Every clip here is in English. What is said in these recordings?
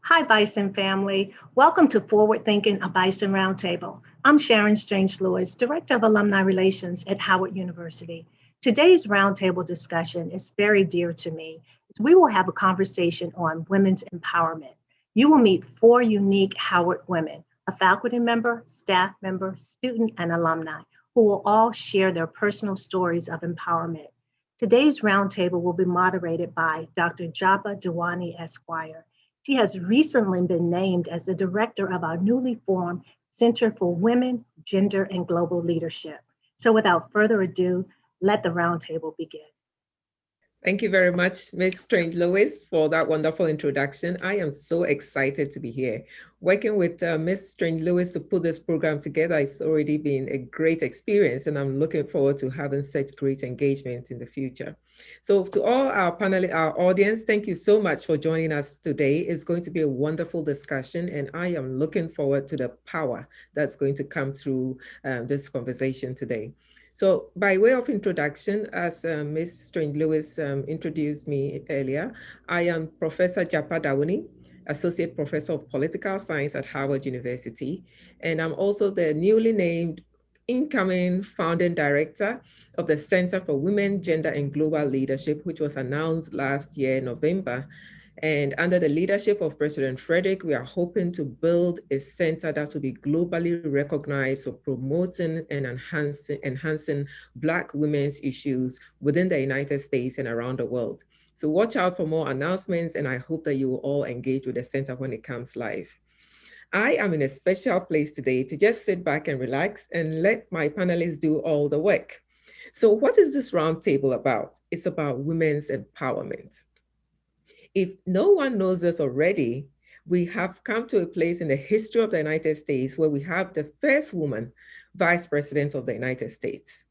Hi, Bison family. Welcome to Forward Thinking, a Bison Roundtable. I'm Sharon Strange Lewis, Director of Alumni Relations at Howard University. Today's roundtable discussion is very dear to me. We will have a conversation on women's empowerment. You will meet four unique Howard women, a faculty member, staff member, student, and alumni, who will all share their personal stories of empowerment. Today's roundtable will be moderated by Dr. Japa Dewani Esquire. She has recently been named as the director of our newly formed Center for Women, Gender, and Global Leadership. So without further ado, let the roundtable begin. Thank you very much, Ms. Strange Lewis, for that wonderful introduction. I am so excited to be here. Working with Ms. Strange Lewis to put this program together has already been a great experience, and I'm looking forward to having such great engagement in the future. So to all our audience, thank you so much for joining us today. It's going to be a wonderful discussion, and I am looking forward to the power that's going to come through this conversation today. So by way of introduction, as Ms. Strange Lewis introduced me earlier, I am Professor Japa Dawuni, Associate Professor of Political Science at Howard University, and I'm also the newly named incoming founding director of the Center for Women, Gender, and Global Leadership, which was announced last year, November. And under the leadership of President Frederick, we are hoping to build a center that will be globally recognized for promoting and enhancing Black women's issues within the United States and around the world. So watch out for more announcements, and I hope that you will all engage with the center when it comes live. I am in a special place today to just sit back and relax and let my panelists do all the work. So what is this roundtable about? It's about women's empowerment. If no one knows this already, we have come to a place in the history of the United States where we have the first woman vice president of the United States.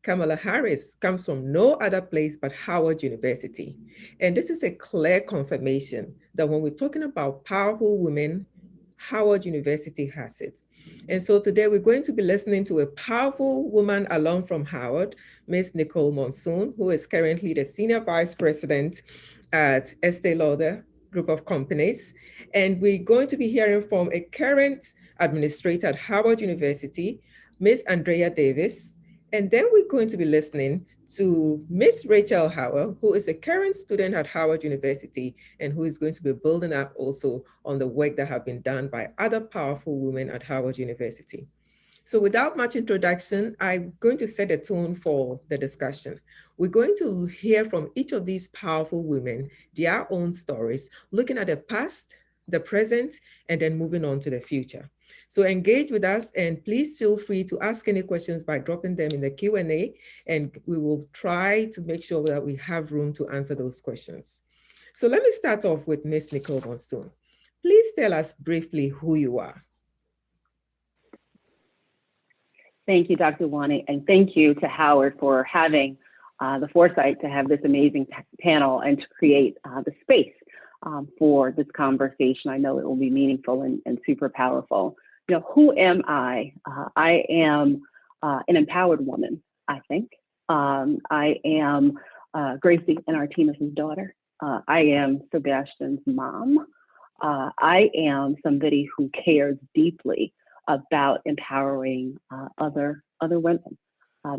Kamala Harris comes from no other place but Howard University. And this is a clear confirmation that when we're talking about powerful women, Howard University has it. And so today we're going to be listening to a powerful woman alum from Howard, Miss Nicole Monsoon, who is currently the Senior Vice President at Estee Lauder Group of Companies. And we're going to be hearing from a current administrator at Howard University, Miss Andrea Davis. And then we're going to be listening to Miss Rachel Howell, who is a current student at Howard University and who is going to be building up also on the work that have been done by other powerful women at Howard University. So without much introduction, I'm going to set a tone for the discussion. We're going to hear from each of these powerful women, their own stories, looking at the past, the present, and then moving on to the future. So engage with us, and please feel free to ask any questions by dropping them in the Q&A, and we will try to make sure that we have room to answer those questions. So let me start off with Ms. Nicole Monsoon. Please tell us briefly who you are. Thank you, Dr. Wani, and thank you to Howard for having the foresight to have this amazing panel and to create the space for this conversation. I know it will be meaningful and super powerful. You know, who am I? I am an empowered woman, I think. I am Gracie and Artemis's daughter. I am Sebastian's mom. I am somebody who cares deeply about empowering other women.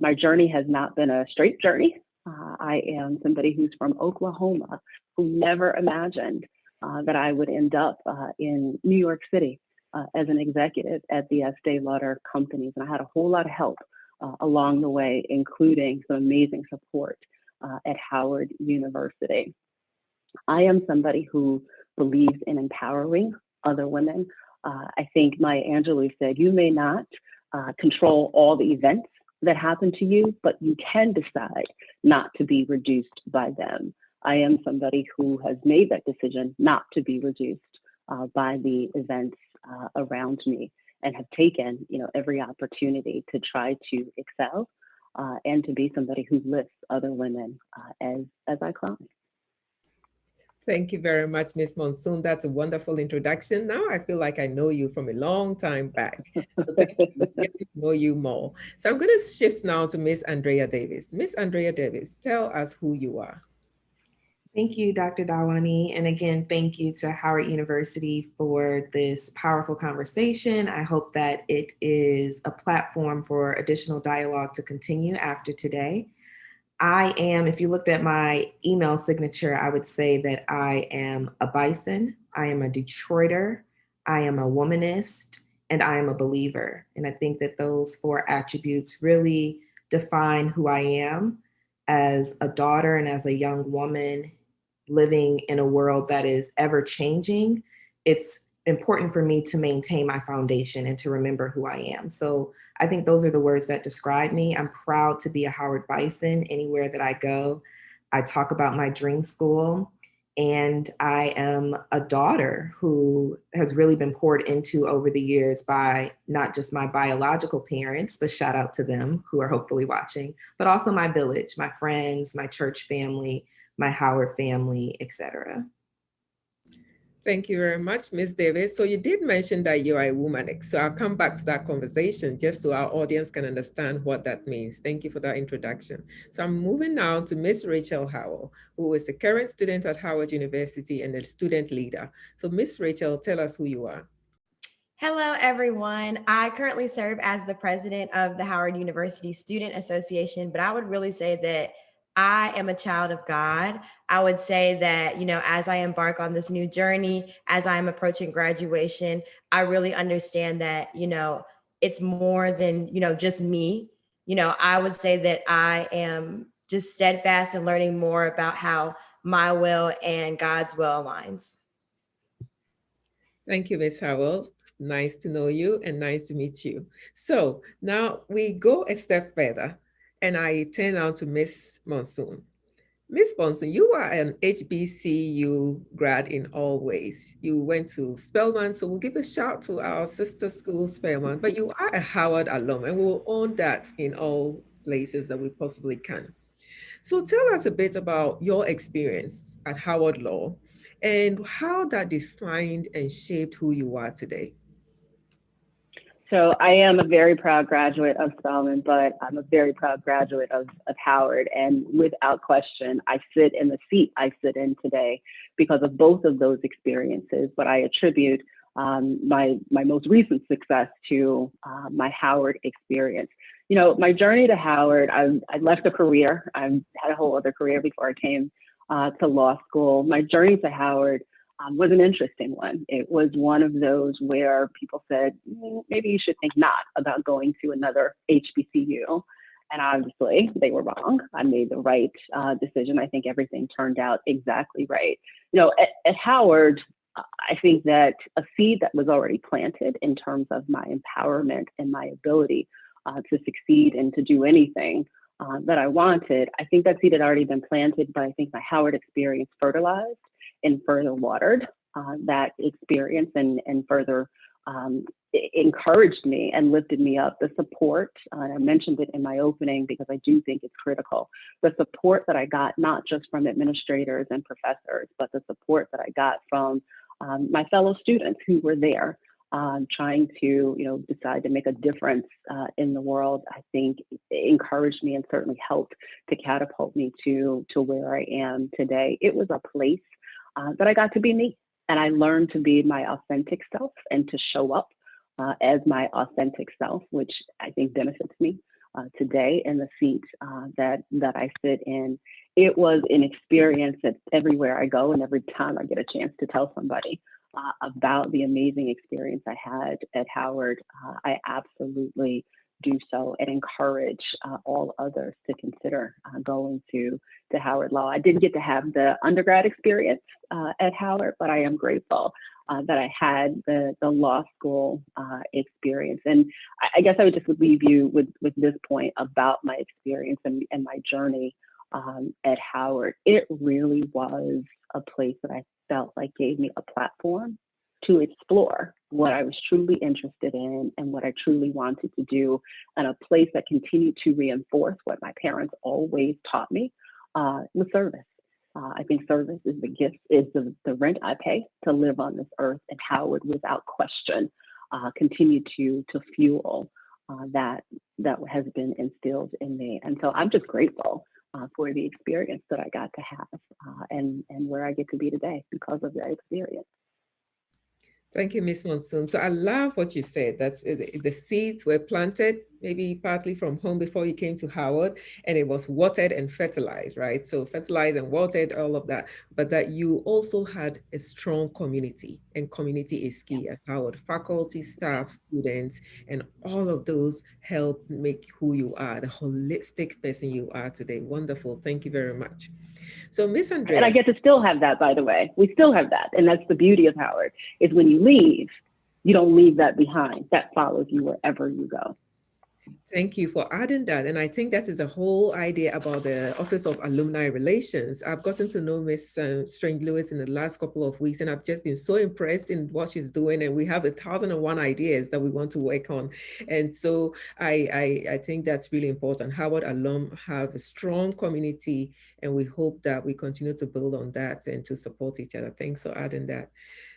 My journey has not been a straight journey. I am somebody who's from Oklahoma, who never imagined that I would end up in New York City as an executive at the Estee Lauder companies. And I had a whole lot of help along the way, including some amazing support at Howard University. I am somebody who believes in empowering other women. I think Maya Angelou said, you may not control all the events that happen to you, but you can decide not to be reduced by them. I am somebody who has made that decision not to be reduced by the events around me, and have taken, every opportunity to try to excel and to be somebody who lifts other women as I climb. Thank you very much, Ms. Monsoon. That's a wonderful introduction. Now I feel like I know you from a long time back. So thank you. Getting to know you more. So I'm going to shift now to Ms. Andrea Davis. Ms. Andrea Davis, tell us who you are. Thank you, Dr. Dawani. And again, thank you to Howard University for this powerful conversation. I hope that it is a platform for additional dialogue to continue after today. I am, if you looked at my email signature, I would say that I am a Bison, I am a Detroiter, I am a womanist, and I am a believer. And I think that those four attributes really define who I am as a daughter and as a young woman living in a world that is ever changing. It's important for me to maintain my foundation and to remember who I am. So I think those are the words that describe me. I'm proud to be a Howard Bison anywhere that I go. I talk about my dream school, and I am a daughter who has really been poured into over the years by not just my biological parents, but shout out to them who are hopefully watching, but also my village, my friends, my church family, my Howard family, etc. Thank you very much, Ms. Davis. So you did mention that you are a womanic. So I'll come back to that conversation just so our audience can understand what that means. Thank you for that introduction. So I'm moving now to Ms. Rachel Howell, who is a current student at Howard University and a student leader. So Ms. Rachel, tell us who you are. Hello, everyone. I currently serve as the president of the Howard University Student Association, but I would really say that I am a child of God. I would say that, as I embark on this new journey, as I'm approaching graduation, I really understand that, it's more than, just me. I would say that I am just steadfast in learning more about how my will and God's will aligns. Thank you, Ms. Howell. Nice to know you and nice to meet you. So now we go a step further and I turn now to Ms. Monsoon. Ms. Monsoon, you are an HBCU grad in all ways. You went to Spelman, so we'll give a shout to our sister school, Spelman, but you are a Howard alum and we'll own that in all places that we possibly can. So tell us a bit about your experience at Howard Law and how that defined and shaped who you are today. So I am a very proud graduate of Spelman, but I'm a very proud graduate of Howard. And without question, I sit in the seat I sit in today because of both of those experiences. But I attribute my most recent success to my Howard experience. My journey to Howard, I left a career. I had a whole other career before I came to law school. My journey to Howard was an interesting one. It was one of those where people said, maybe you should think not about going to another HBCU. And obviously they were wrong. I made the right decision. I think everything turned out exactly right. At Howard, I think that a seed that was already planted in terms of my empowerment and my ability to succeed and to do anything that I wanted, I think that seed had already been planted, but I think my Howard experience fertilized and further watered that experience and further encouraged me and lifted me up. The support, and I mentioned it in my opening because I do think it's critical, the support that I got, not just from administrators and professors, but the support that I got from my fellow students who were there trying to, decide to make a difference in the world, I think encouraged me and certainly helped to catapult me to where I am today. It was a place that I got to be me, and I learned to be my authentic self and to show up as my authentic self, which I think benefits me today in the seat that I sit in. It was an experience that everywhere I go and every time I get a chance to tell somebody about the amazing experience I had at Howard, I absolutely do so and encourage all others to consider going to Howard Law. I didn't get to have the undergrad experience at Howard, but I am grateful that I had the law school experience. And I guess I would just leave you with this point about my experience and my journey at Howard. It really was a place that I felt like gave me a platform to explore what I was truly interested in and what I truly wanted to do, and a place that continued to reinforce what my parents always taught me with service. I think service is the gift, is the rent I pay to live on this earth, and Howard, without question, continued to fuel that has been instilled in me. And so I'm just grateful for the experience that I got to have and where I get to be today because of that experience. Thank you, Ms. Monsoon. So I love what you said, that the seeds were planted maybe partly from home before you came to Howard, and it was watered and fertilized, right? So fertilized and watered, all of that, but that you also had a strong community, and community is key at Howard. Faculty, staff, students, and all of those help make who you are, the holistic person you are today. Wonderful. Thank you very much. So Miss Andrea. And I get to still have that, by the way. We still have that. And that's the beauty of Howard, is when you leave, you don't leave that behind. That follows you wherever you go. Thank you for adding that. And I think that is the whole idea about the Office of Alumni Relations. I've gotten to know Ms. Strange Lewis in the last couple of weeks, and I've just been so impressed in what she's doing. And we have 1,001 ideas that we want to work on. And so I think that's really important. Howard alum have a strong community, and we hope that we continue to build on that and to support each other. Thanks for adding that.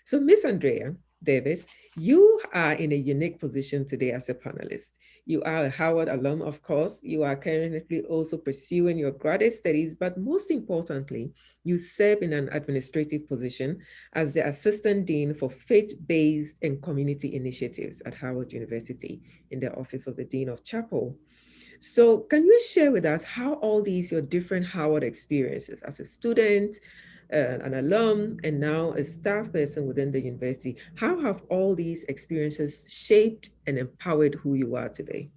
So Miss Andrea Davis, you are in a unique position today as a panelist. You are a Howard alum, of course. You are currently also pursuing your graduate studies, but most importantly, you serve in an administrative position as the Assistant Dean for Faith-Based and Community Initiatives at Howard University in the Office of the Dean of Chapel. So can you share with us how all these your different Howard experiences as a student, an alum, and now a staff person within the university, how have all these experiences shaped and empowered who you are today?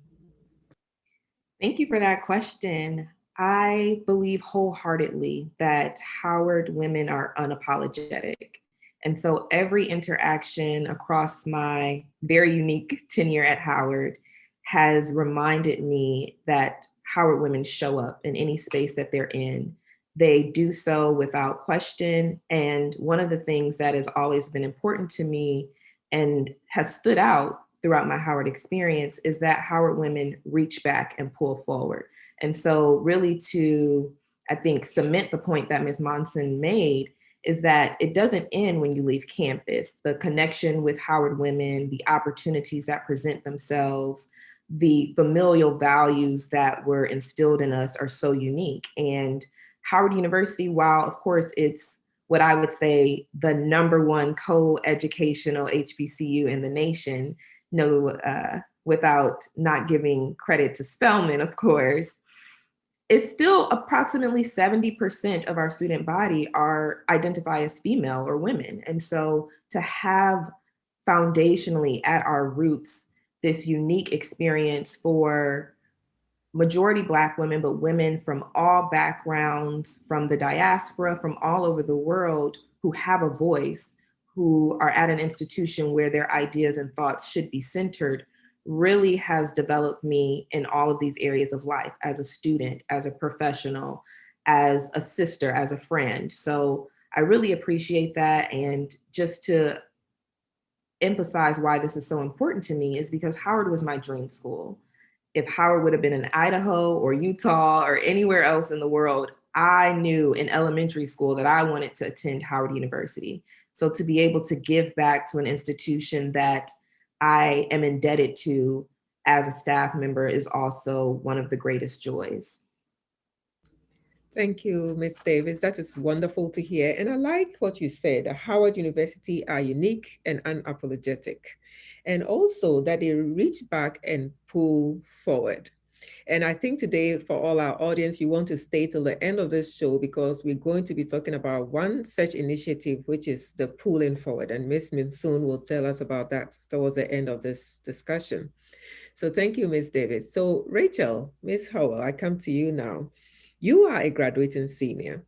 Thank you for that question. I believe wholeheartedly that Howard women are unapologetic. And so every interaction across my very unique tenure at Howard has reminded me that Howard women show up in any space that they're in. They do so without question. And one of the things that has always been important to me and has stood out throughout my Howard experience is that Howard women reach back and pull forward. And so really to, I think, cement the point that Ms. Monsoon made is that it doesn't end when you leave campus. The connection with Howard women, the opportunities that present themselves, the familial values that were instilled in us are so unique. And Howard University, while of course it's what I would say the #1 co-educational HBCU in the nation, without not giving credit to Spelman, of course, it's still approximately 70% of our student body are identified as female or women. And so to have foundationally at our roots this unique experience for majority Black women, but women from all backgrounds, from the diaspora, from all over the world, who have a voice, who are at an institution where their ideas and thoughts should be centered, really has developed me in all of these areas of life as a student, as a professional, as a sister, as a friend. So I really appreciate that. And just to emphasize why this is so important to me is because Howard was my dream school. If Howard would have been in Idaho or Utah or anywhere else in the world, I knew in elementary school that I wanted to attend Howard University. So to be able to give back to an institution that I am indebted to as a staff member is also one of the greatest joys. Thank you, Ms. Davis. That is wonderful to hear. And I like what you said, that Howard University are unique and unapologetic. And also that they reach back and pull forward. And I think today for all our audience, you want to stay till the end of this show because we're going to be talking about one such initiative, which is the pulling forward. And Ms. Monsoon will tell us about that towards the end of this discussion. So thank you, Ms. Davis. So Rachel, Ms. Howell, I come to you now. You are a graduating senior.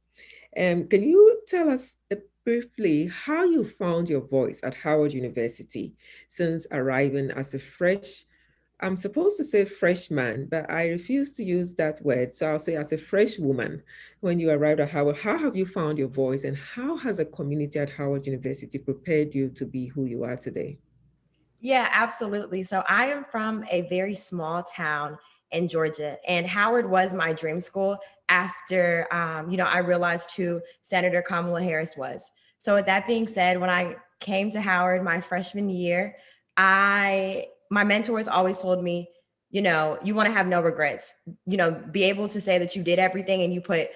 Can you tell us briefly how you found your voice at Howard University since arriving as a I'm supposed to say freshman, but I refuse to use that word. So I'll say as a fresh woman, when you arrived at Howard, how have you found your voice and how has a community at Howard University prepared you to be who you are today? Yeah, absolutely. So I am from a very small town in Georgia, and Howard was my dream school after, I realized who Senator Kamala Harris was. So with that being said, when I came to Howard my freshman year, my mentors always told me, you know, you want to have no regrets, you know, be able to say that you did everything and you put,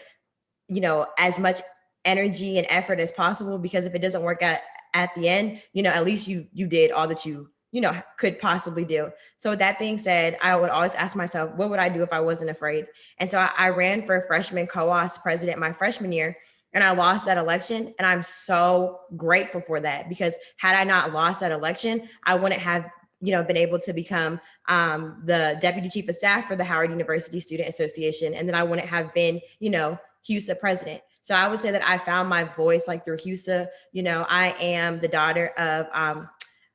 you know, as much energy and effort as possible, because if it doesn't work out at the end, you know, at least you did all that you know, could possibly do. So with that being said, I would always ask myself, what would I do if I wasn't afraid? And so I ran for freshman co-os president my freshman year, and I lost that election. And I'm so grateful for that, because had I not lost that election, I wouldn't have, you know, been able to become the deputy chief of staff for the Howard University Student Association. And then I wouldn't have been, you know, HUSA president. So I would say that I found my voice like through HUSA. You know, I am the daughter of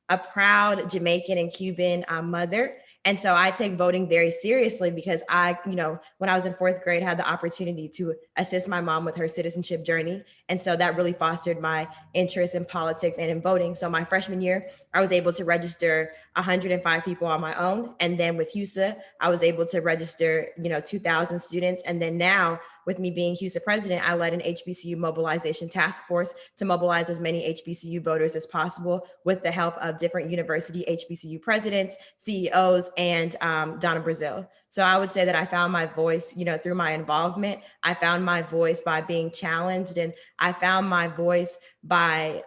a proud Jamaican and Cuban mother. And so I take voting very seriously, because I, you know, when I was in 4th grade, had the opportunity to assist my mom with her citizenship journey. And so that really fostered my interest in politics and in voting. So my freshman year, I was able to register 105 people on my own. And then with HUSA, I was able to register, you know, 2,000 students. And then now, with me being HUSA president, I led an HBCU mobilization task force to mobilize as many HBCU voters as possible, with the help of different university HBCU presidents, CEOs, and Donna Brazil. So I would say that I found my voice, you know, through my involvement. I found my voice by being challenged, and I found my voice by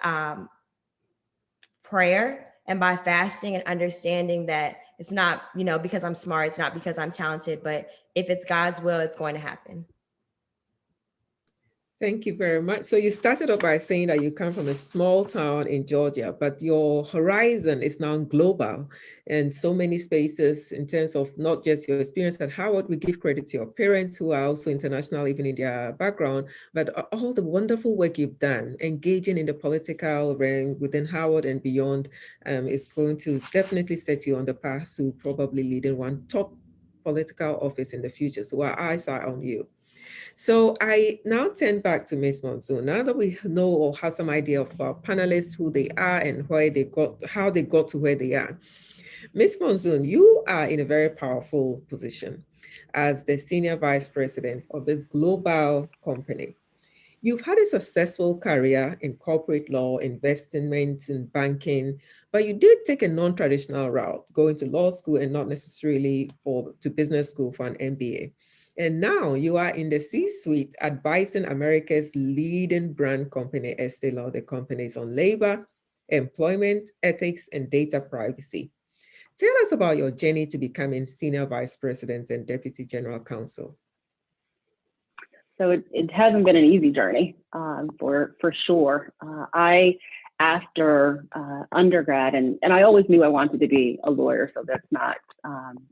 prayer and by fasting, and understanding that it's not, you know, because I'm smart, it's not because I'm talented, but if it's God's will, it's going to happen. Thank you very much. So you started off by saying that you come from a small town in Georgia, but your horizon is now global, and so many spaces in terms of not just your experience at Howard. We give credit to your parents, who are also international, even in their background, but all the wonderful work you've done, engaging in the political realm within Howard and beyond, is going to definitely set you on the path to probably leading one top political office in the future. So our eyes are on you. So I now turn back to Ms. Monsoon. Now that we know or have some idea of our panelists, who they are and where they got, how they got to where they are. Ms. Monsoon, you are in a very powerful position as the Senior Vice President of this global company. You've had a successful career in corporate law, investments, and banking, but you did take a non-traditional route, going to law school and not necessarily to business school for an MBA. And now you are in the C-suite at Bison, America's leading brand company, Estee Lauder. Companies on labor, employment, ethics, and data privacy. Tell us about your journey to becoming Senior Vice President and Deputy General Counsel. So it hasn't been an easy journey, for sure. After undergrad, and I always knew I wanted to be a lawyer, so that's not,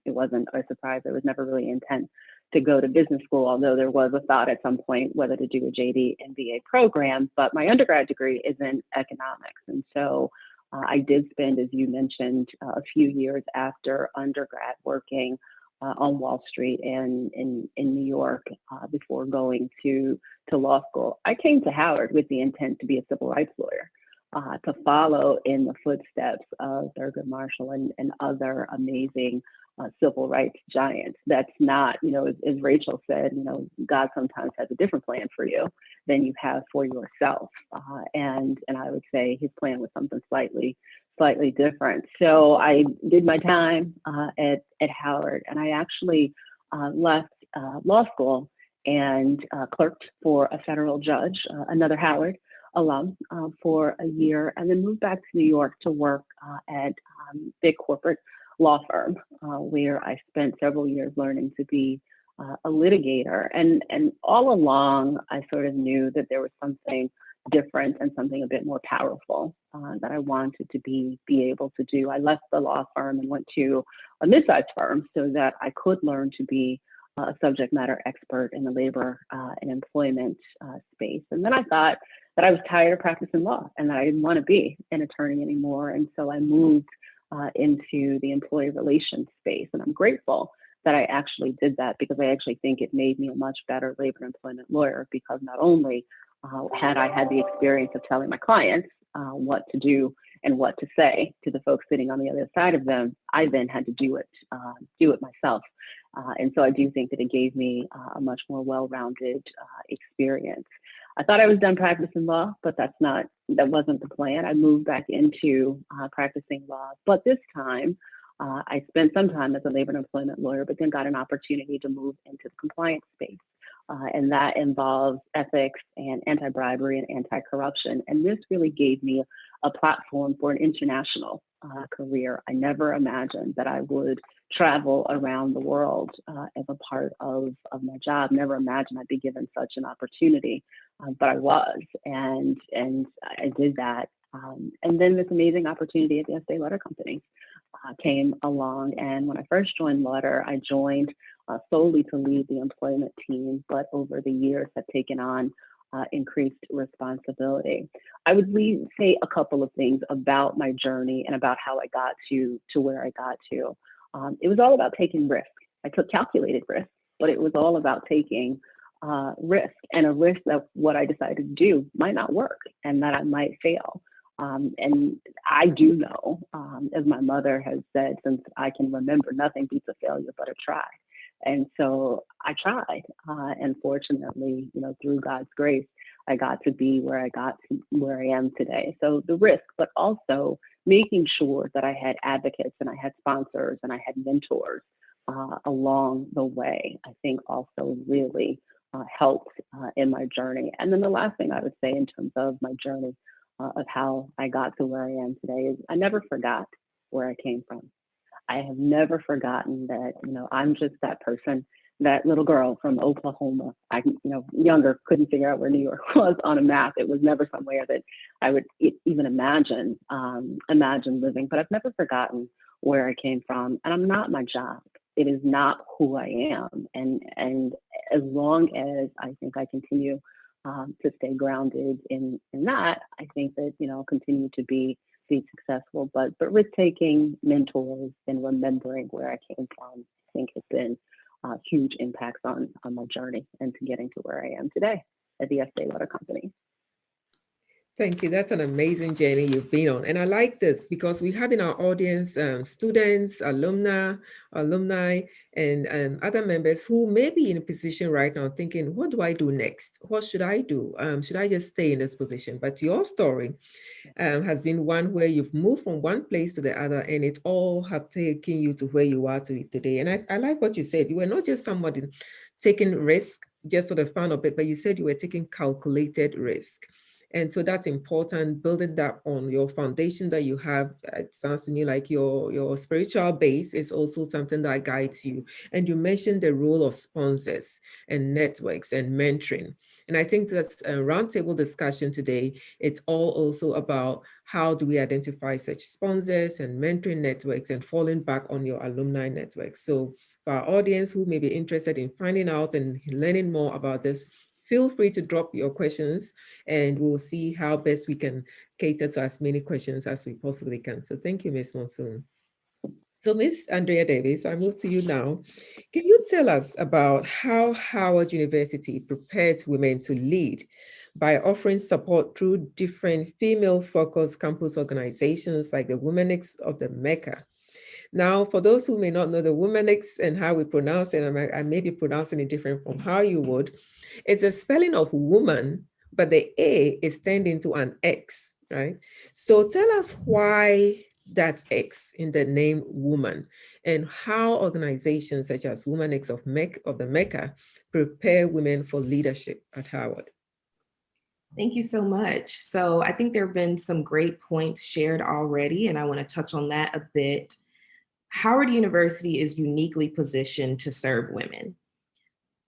it wasn't a surprise. I was never really intent to go to business school, although there was a thought at some point whether to do a JD MBA program, but my undergrad degree is in economics. And so I did spend, as you mentioned, a few years after undergrad working on Wall Street and in New York before going to law school. I came to Howard with the intent to be a civil rights lawyer, to follow in the footsteps of Thurgood Marshall and other amazing civil rights giants. That's not, you know, as Rachel said, you know, God sometimes has a different plan for you than you have for yourself. And I would say his plan was something slightly different. So I did my time at Howard, and I actually left law school and clerked for a federal judge, another Howard alum, for a year, and then moved back to New York to work at big corporate law firm, where I spent several years learning to be a litigator. And all along, I sort of knew that there was something different and something a bit more powerful that I wanted to be able to do. I left the law firm and went to a mid-sized firm so that I could learn to be a subject matter expert in the labor and employment space. And then I thought that I was tired of practicing law and that I didn't want to be an attorney anymore. And so I moved into the employee relations space. And I'm grateful that I actually did that, because I actually think it made me a much better labor and employment lawyer, because not only had I had the experience of telling my clients what to do and what to say to the folks sitting on the other side of them, I then had to do it myself. And so I do think that it gave me a much more well-rounded experience. I thought I was done practicing law, but that wasn't the plan. I moved back into practicing law, but this time I spent some time as a labor and employment lawyer, but then got an opportunity to move into the compliance space. And that involves ethics and anti-bribery and anti-corruption. And this really gave me a platform for an international career. I never imagined that I would travel around the world as a part of my job. Never imagined I'd be given such an opportunity, but I was, and I did that. And then this amazing opportunity at the Estee Lauder Company came along. And when I first joined Lauder, I joined solely to lead the employment team, but over the years have taken on increased responsibility. I would say a couple of things about my journey and about how I got to where I got to. It was all about taking risk. I took calculated risk, but it was all about taking risk, and a risk that what I decided to do might not work and that I might fail. And I do know, as my mother has said, since I can remember, nothing beats a failure but a try. And so I tried, and fortunately, through God's grace, I got to be where I am today. So the risk, but also making sure that I had advocates and I had sponsors and I had mentors along the way, I think also really helped in my journey. And then the last thing I would say in terms of my journey of how I got to where I am today is I never forgot where I came from. I have never forgotten that, I'm just that person, that little girl from Oklahoma. I, younger, couldn't figure out where New York was on a map. It was never somewhere that I would even imagine living, but I've never forgotten where I came from. And I'm not my job. It is not who I am. And as long as I think I continue to stay grounded in that, I think that, I'll continue to be successful, but risk-taking, mentors, and remembering where I came from, I think has been huge impacts on my journey and to getting to where I am today at the Estee Lauder Company. Thank you. That's an amazing journey you've been on. And I like this because we have in our audience students, alumni, and other members who may be in a position right now thinking, what do I do next? What should I do? Should I just stay in this position? But your story has been one where you've moved from one place to the other, and it all have taken you to where you are today. And I like what you said. You were not just somebody taking risk just for the fun of it, but you said you were taking calculated risk. And so that's important, building that on your foundation that you have. It sounds to me like your spiritual base is also something that guides you. And you mentioned the role of sponsors and networks and mentoring. And I think that's a roundtable discussion today. It's all also about how do we identify such sponsors and mentoring networks and falling back on your alumni networks. So for our audience who may be interested in finding out and learning more about this, feel free to drop your questions and we'll see how best we can cater to as many questions as we possibly can. So thank you, Ms. Monsoon. So Ms. Andrea Davis, I move to you now. Can you tell us about how Howard University prepared women to lead by offering support through different female-focused campus organizations like the Womenix of the Mecca? Now, for those who may not know the Womenix and how we pronounce it, I may be pronouncing it different from how you would. It's a spelling of woman, but the A is turned into an X, right? So tell us why that X in the name woman and how organizations such as Womenix of the Mecca prepare women for leadership at Howard. Thank you so much. So I think there have been some great points shared already, and I want to touch on that a bit. Howard University is uniquely positioned to serve women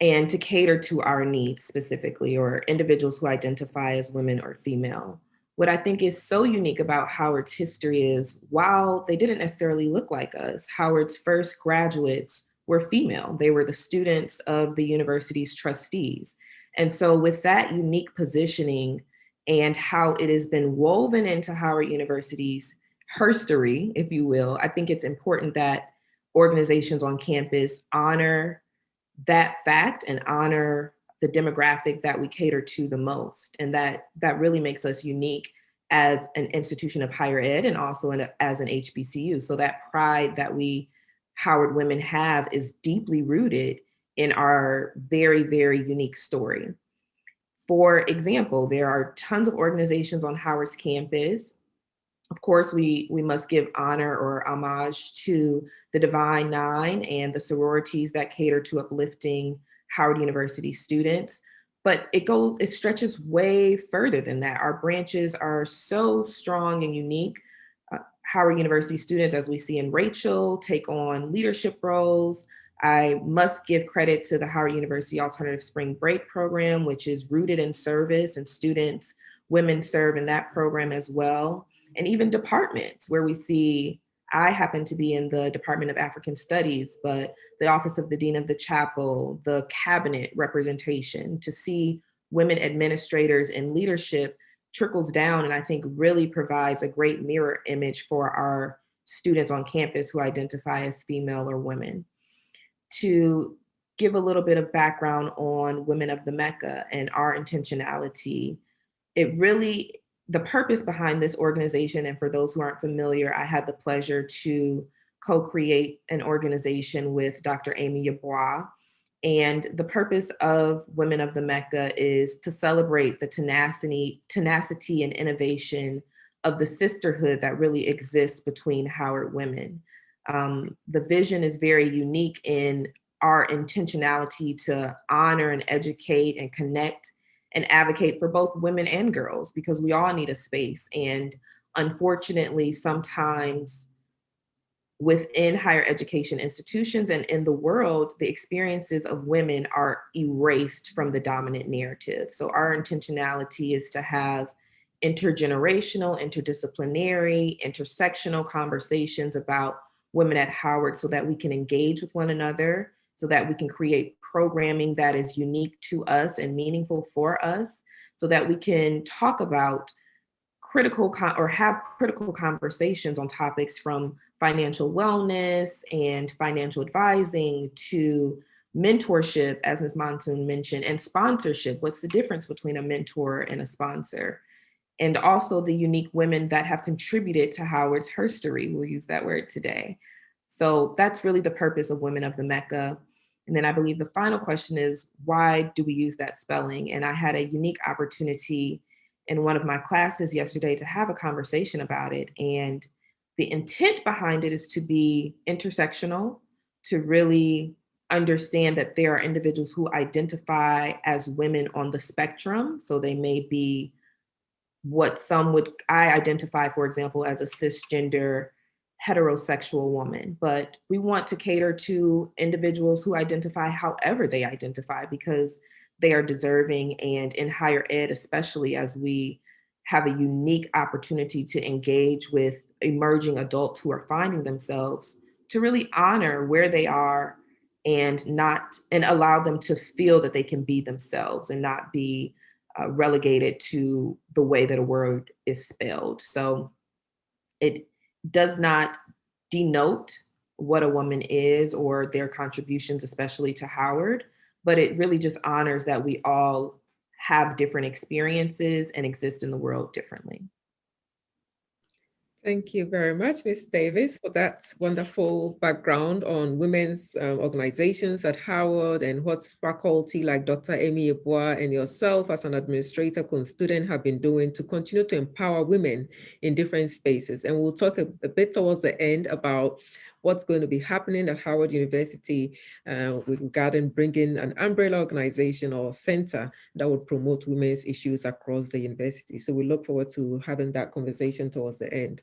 and to cater to our needs specifically, or individuals who identify as women or female. What I think is so unique about Howard's history is while they didn't necessarily look like us, Howard's first graduates were female. They were the students of the university's trustees. And so with that unique positioning and how it has been woven into Howard University's herstory, if you will, I think it's important that organizations on campus honor that fact and honor the demographic that we cater to the most. And that really makes us unique as an institution of higher ed and also as an HBCU. So that pride that we Howard women have is deeply rooted in our very, very unique story. For example, there are tons of organizations on Howard's campus Of course, we must give honor or homage to the Divine Nine and the sororities that cater to uplifting Howard University students. But it stretches way further than that. Our branches are so strong and unique. Howard University students, as we see in Rachel, take on leadership roles. I must give credit to the Howard University Alternative Spring Break program, which is rooted in service, and students, women serve in that program as well. And even departments where we see, I happen to be in the Department of African Studies, but the Office of the Dean of the Chapel, the cabinet representation, to see women administrators in leadership trickles down, and I think really provides a great mirror image for our students on campus who identify as female or women. To give a little bit of background on Women of the Mecca and our intentionality, the purpose behind this organization, and for those who aren't familiar, I had the pleasure to co-create an organization with Dr. Amy Yeboah. And the purpose of Women of the Mecca is to celebrate the tenacity and innovation of the sisterhood that really exists between Howard women. The vision is very unique in our intentionality to honor and educate and connect and advocate for both women and girls, because we all need a space. And unfortunately, sometimes within higher education institutions and in the world, the experiences of women are erased from the dominant narrative. So our intentionality is to have intergenerational, interdisciplinary, intersectional conversations about women at Howard so that we can engage with one another, so that we can create programming that is unique to us and meaningful for us, so that we can talk about have critical conversations on topics from financial wellness and financial advising to mentorship, as Ms. Monsoon mentioned, and sponsorship. What's the difference between a mentor and a sponsor? And also the unique women that have contributed to Howard's herstory. We'll use that word today. So that's really the purpose of Women of the Mecca. And then I believe the final question is, why do we use that spelling? And I had a unique opportunity in one of my classes yesterday to have a conversation about it. And the intent behind it is to be intersectional, to really understand that there are individuals who identify as women on the spectrum. So they may be I identify, for example, as a cisgender heterosexual woman, but we want to cater to individuals who identify however they identify, because they are deserving. And in higher ed, especially, as we have a unique opportunity to engage with emerging adults who are finding themselves, to really honor where they are and allow them to feel that they can be themselves and not be relegated to the way that a word is spelled. So it does not denote what a woman is or their contributions, especially to Howard, but it really just honors that we all have different experiences and exist in the world differently. Thank you very much, Ms. Davis, for that wonderful background on women's organizations at Howard and what faculty like Dr. Amy Yeboah and yourself as an administrator and student have been doing to continue to empower women in different spaces. And we'll talk a bit towards the end about what's going to be happening at Howard University regarding bringing an umbrella organization or center that would promote women's issues across the university. So we look forward to having that conversation towards the end.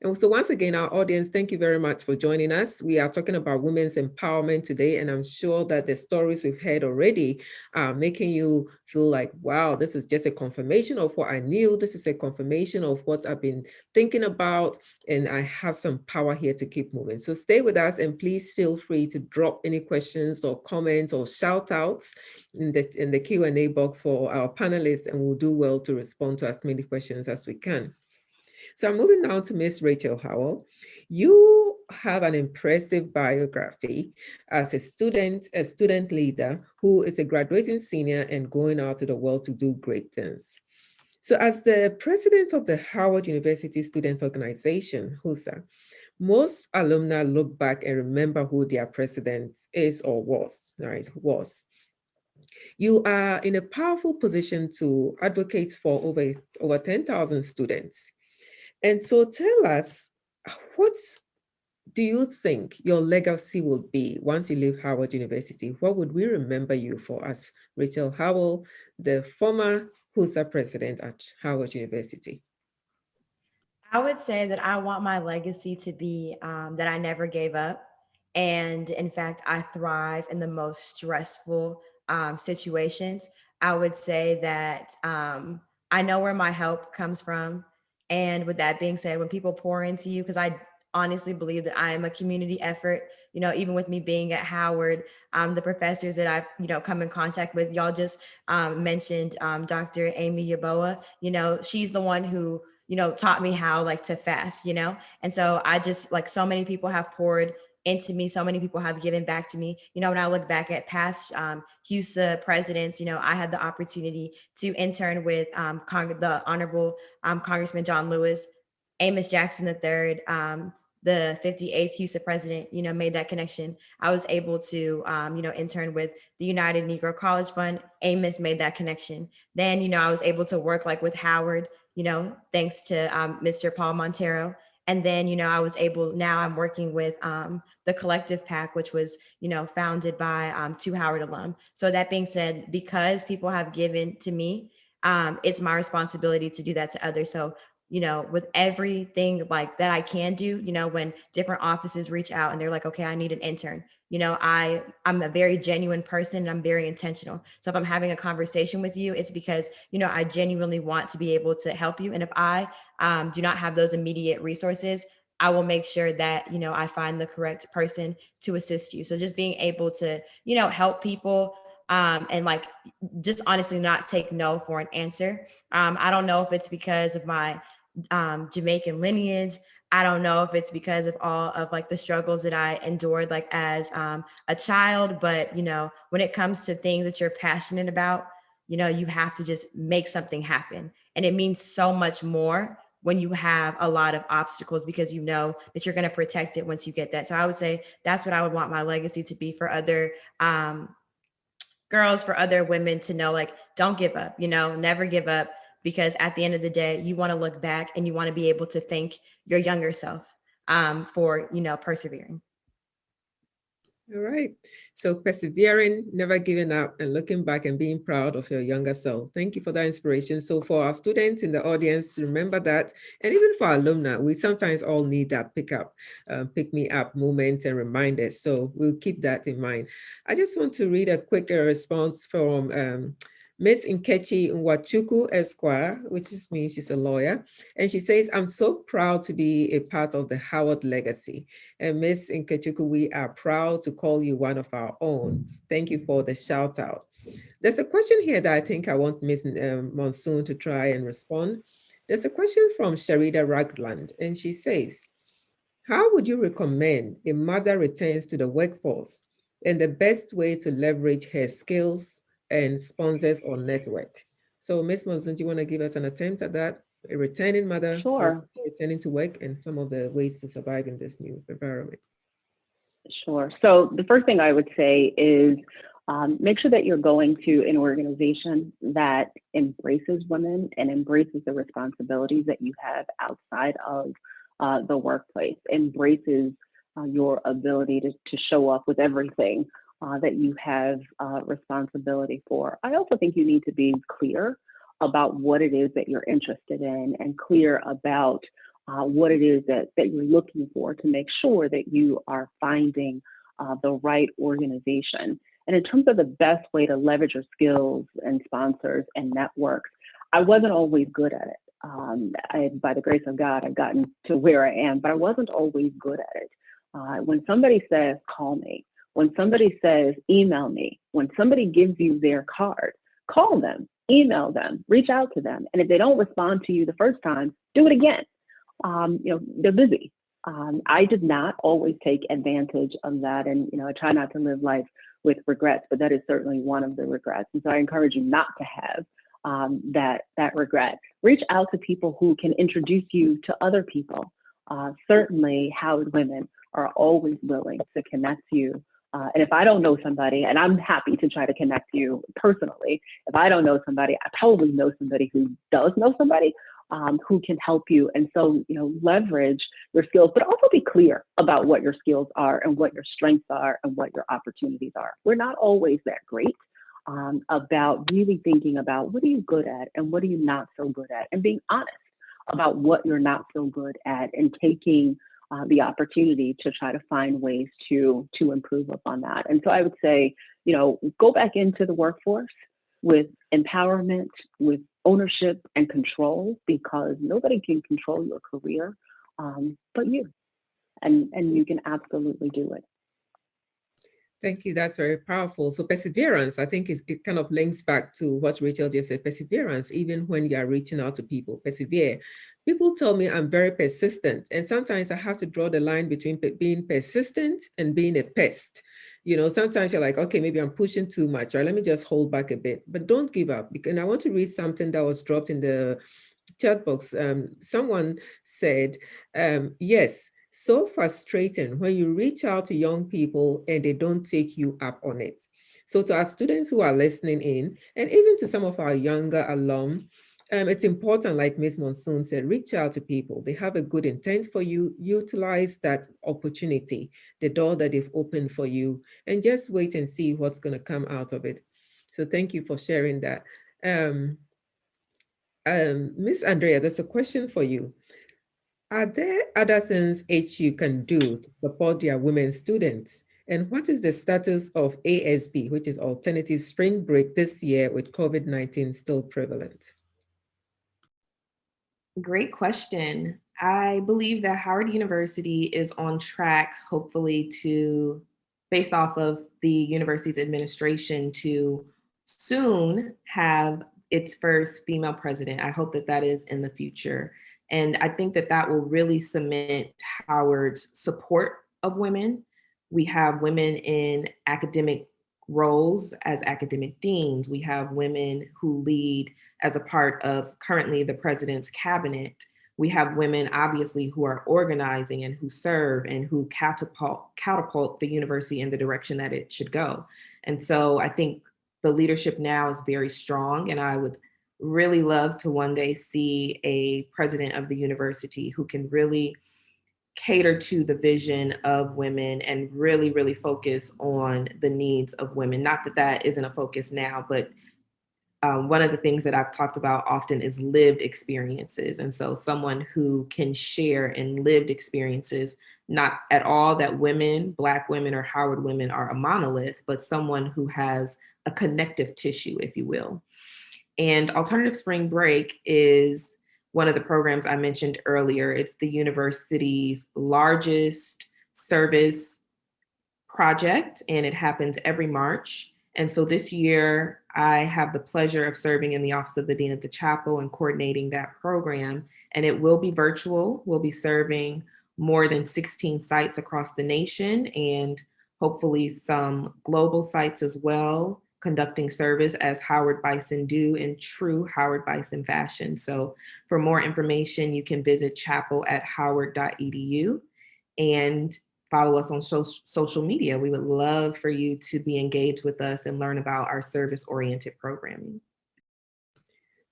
And so once again, our audience, thank you very much for joining us. We are talking about women's empowerment today, and I'm sure that the stories we've heard already are making you feel like, wow, this is just a confirmation of what I knew. This is a confirmation of what I've been thinking about, and I have some power here to keep moving. So stay with us, and please feel free to drop any questions or comments or shout outs in the Q&A box for our panelists, and we'll do well to respond to as many questions as we can. So I'm moving now to Miss Rachel Howell. You have an impressive biography as a student leader who is a graduating senior and going out to the world to do great things. So as the president of the Howard University Students Organization, HUSA, most alumni look back and remember who their president is or was, right, You are in a powerful position to advocate for over 10,000 students. And so tell us, what do you think your legacy will be once you leave Howard University? What would we remember you for as Rachel Howell, the former HUSA president at Howard University? I would say that I want my legacy to be that I never gave up. And in fact, I thrive in the most stressful situations. I would say that I know where my help comes from. And with that being said, when people pour into you, because I honestly believe that I am a community effort, even with me being at Howard, the professors that I've, come in contact with, y'all just mentioned Dr. Amy Yaboa, she's the one who, taught me how like to fast, and so I just like so many people have poured into me. So many people have given back to me. When I look back at past HUSA presidents, I had the opportunity to intern with the Honorable Congressman John Lewis, Amos Jackson III, the 58th HUSA president, made that connection. I was able to, intern with the United Negro College Fund. Amos made that connection. Then, I was able to work like with Howard, thanks to Mr. Paul Montero. And then, I was able, now I'm working with the Collective PAC, which was, founded by 2 Howard alum. So that being said, because people have given to me, it's my responsibility to do that to others. So, with everything like that I can do, when different offices reach out and they're like, okay, I need an intern, I'm a very genuine person and I'm very intentional. So if I'm having a conversation with you, it's because, I genuinely want to be able to help you. And if I do not have those immediate resources, I will make sure that, I find the correct person to assist you. So just being able to, help people and like, just honestly not take no for an answer. I don't know if it's because of my Jamaican lineage. I don't know if it's because of all of like the struggles that I endured like as a child, but when it comes to things that you're passionate about, you have to just make something happen. And it means so much more when you have a lot of obstacles because you know that you're going to protect it once you get that. So I would say that's what I would want my legacy to be for other girls, for other women to know, like, don't give up, never give up. Because at the end of the day, you want to look back and you want to be able to thank your younger self for, persevering. All right. So persevering, never giving up, and looking back and being proud of your younger self. Thank you for that inspiration. So for our students in the audience, remember that. And even for our alumni, we sometimes all need that pick me up moment and reminders. So we'll keep that in mind. I just want to read a quick response from Miss Nkechi Nwachukwu Esquire, which means she's a lawyer. And she says, I'm so proud to be a part of the Howard legacy. And Miss Nkechukwu, we are proud to call you one of our own. Thank you for the shout out. There's a question here that I think I want Miss Monsoon to try and respond. There's a question from Sharida Ragland, and she says, how would you recommend a mother returns to the workforce and the best way to leverage her skills and sponsors or network? So Ms. Monsoon, do you want to give us an attempt at that? A returning mother, Sure. returning to work, and some of the ways to survive in this new environment. Sure. So the first thing I would say is make sure that you're going to an organization that embraces women and embraces the responsibilities that you have outside of the workplace, embraces your ability to show up with everything that you have responsibility for. I also think you need to be clear about what it is that you're interested in and clear about what it is that you're looking for to make sure that you are finding the right organization. And in terms of the best way to leverage your skills and sponsors and networks, I wasn't always good at it. By the grace of God, I've gotten to where I am, but I wasn't always good at it. When somebody says, call me, when somebody says, email me, when somebody gives you their card, call them, email them, reach out to them. And if they don't respond to you the first time, do it again. They're busy. I did not always take advantage of that. And, I try not to live life with regrets, but that is certainly one of the regrets. And so I encourage you not to have that regret. Reach out to people who can introduce you to other people. Certainly Howard women are always willing to connect you. And if I don't know somebody, and I'm happy to try to connect you personally, if I don't know somebody, I probably know somebody who does know somebody, who can help you. And so, leverage your skills, but also be clear about what your skills are and what your strengths are and what your opportunities are. We're not always that great about really thinking about what are you good at and what are you not so good at, and being honest about what you're not so good at, and taking the opportunity to try to find ways to improve upon that. And so I would say, go back into the workforce with empowerment, with ownership and control, because nobody can control your career but you, and you can absolutely do it. Thank you. That's very powerful. So perseverance, I think it kind of links back to what Rachel just said. Perseverance, even when you are reaching out to people, persevere. People tell me I'm very persistent, and sometimes I have to draw the line between being persistent and being a pest. Sometimes you're like, okay, maybe I'm pushing too much, right? Let me just hold back a bit, but don't give up. And I want to read something that was dropped in the chat box. Someone said, yes, so frustrating when you reach out to young people and they don't take you up on it. So to our students who are listening in, and even to some of our younger alum, it's important, like Ms. Monsoon said, reach out to people. They have a good intent for you. Utilize that opportunity, the door that they've opened for you, and just wait and see what's going to come out of it. So thank you for sharing that. Ms. Andrea, there's a question for you. Are there other things HU can do to support their women students? And what is the status of ASB, which is Alternative Spring Break, this year with COVID-19 still prevalent? Great question. I believe that Howard University is on track, hopefully, to, based off of the university's administration, to soon have its first female president. I hope that that is in the future. And I think that that will really cement Howard's support of women. We have women in academic roles as academic deans. We have women who lead as a part of currently the president's cabinet. We have women, obviously, who are organizing and who serve and who catapult the university in the direction that it should go. And so I think the leadership now is very strong, and I would really love to one day see a president of the university who can really cater to the vision of women and really, really focus on the needs of women. Not that that isn't a focus now, but one of the things that I've talked about often is lived experiences. And so someone who can share in lived experiences, not at all that women, Black women or Howard women are a monolith, but someone who has a connective tissue, if you will. And Alternative Spring Break is one of the programs I mentioned earlier. It's the university's largest service project, and it happens every March. And so this year, I have the pleasure of serving in the Office of the Dean of the Chapel and coordinating that program. And it will be virtual. We'll be serving more than 16 sites across the nation, and hopefully some global sites as well, conducting service as Howard Bison do in true Howard Bison fashion. So for more information, you can visit chapel@howard.edu and follow us on social media. We would love for you to be engaged with us and learn about our service-oriented programming.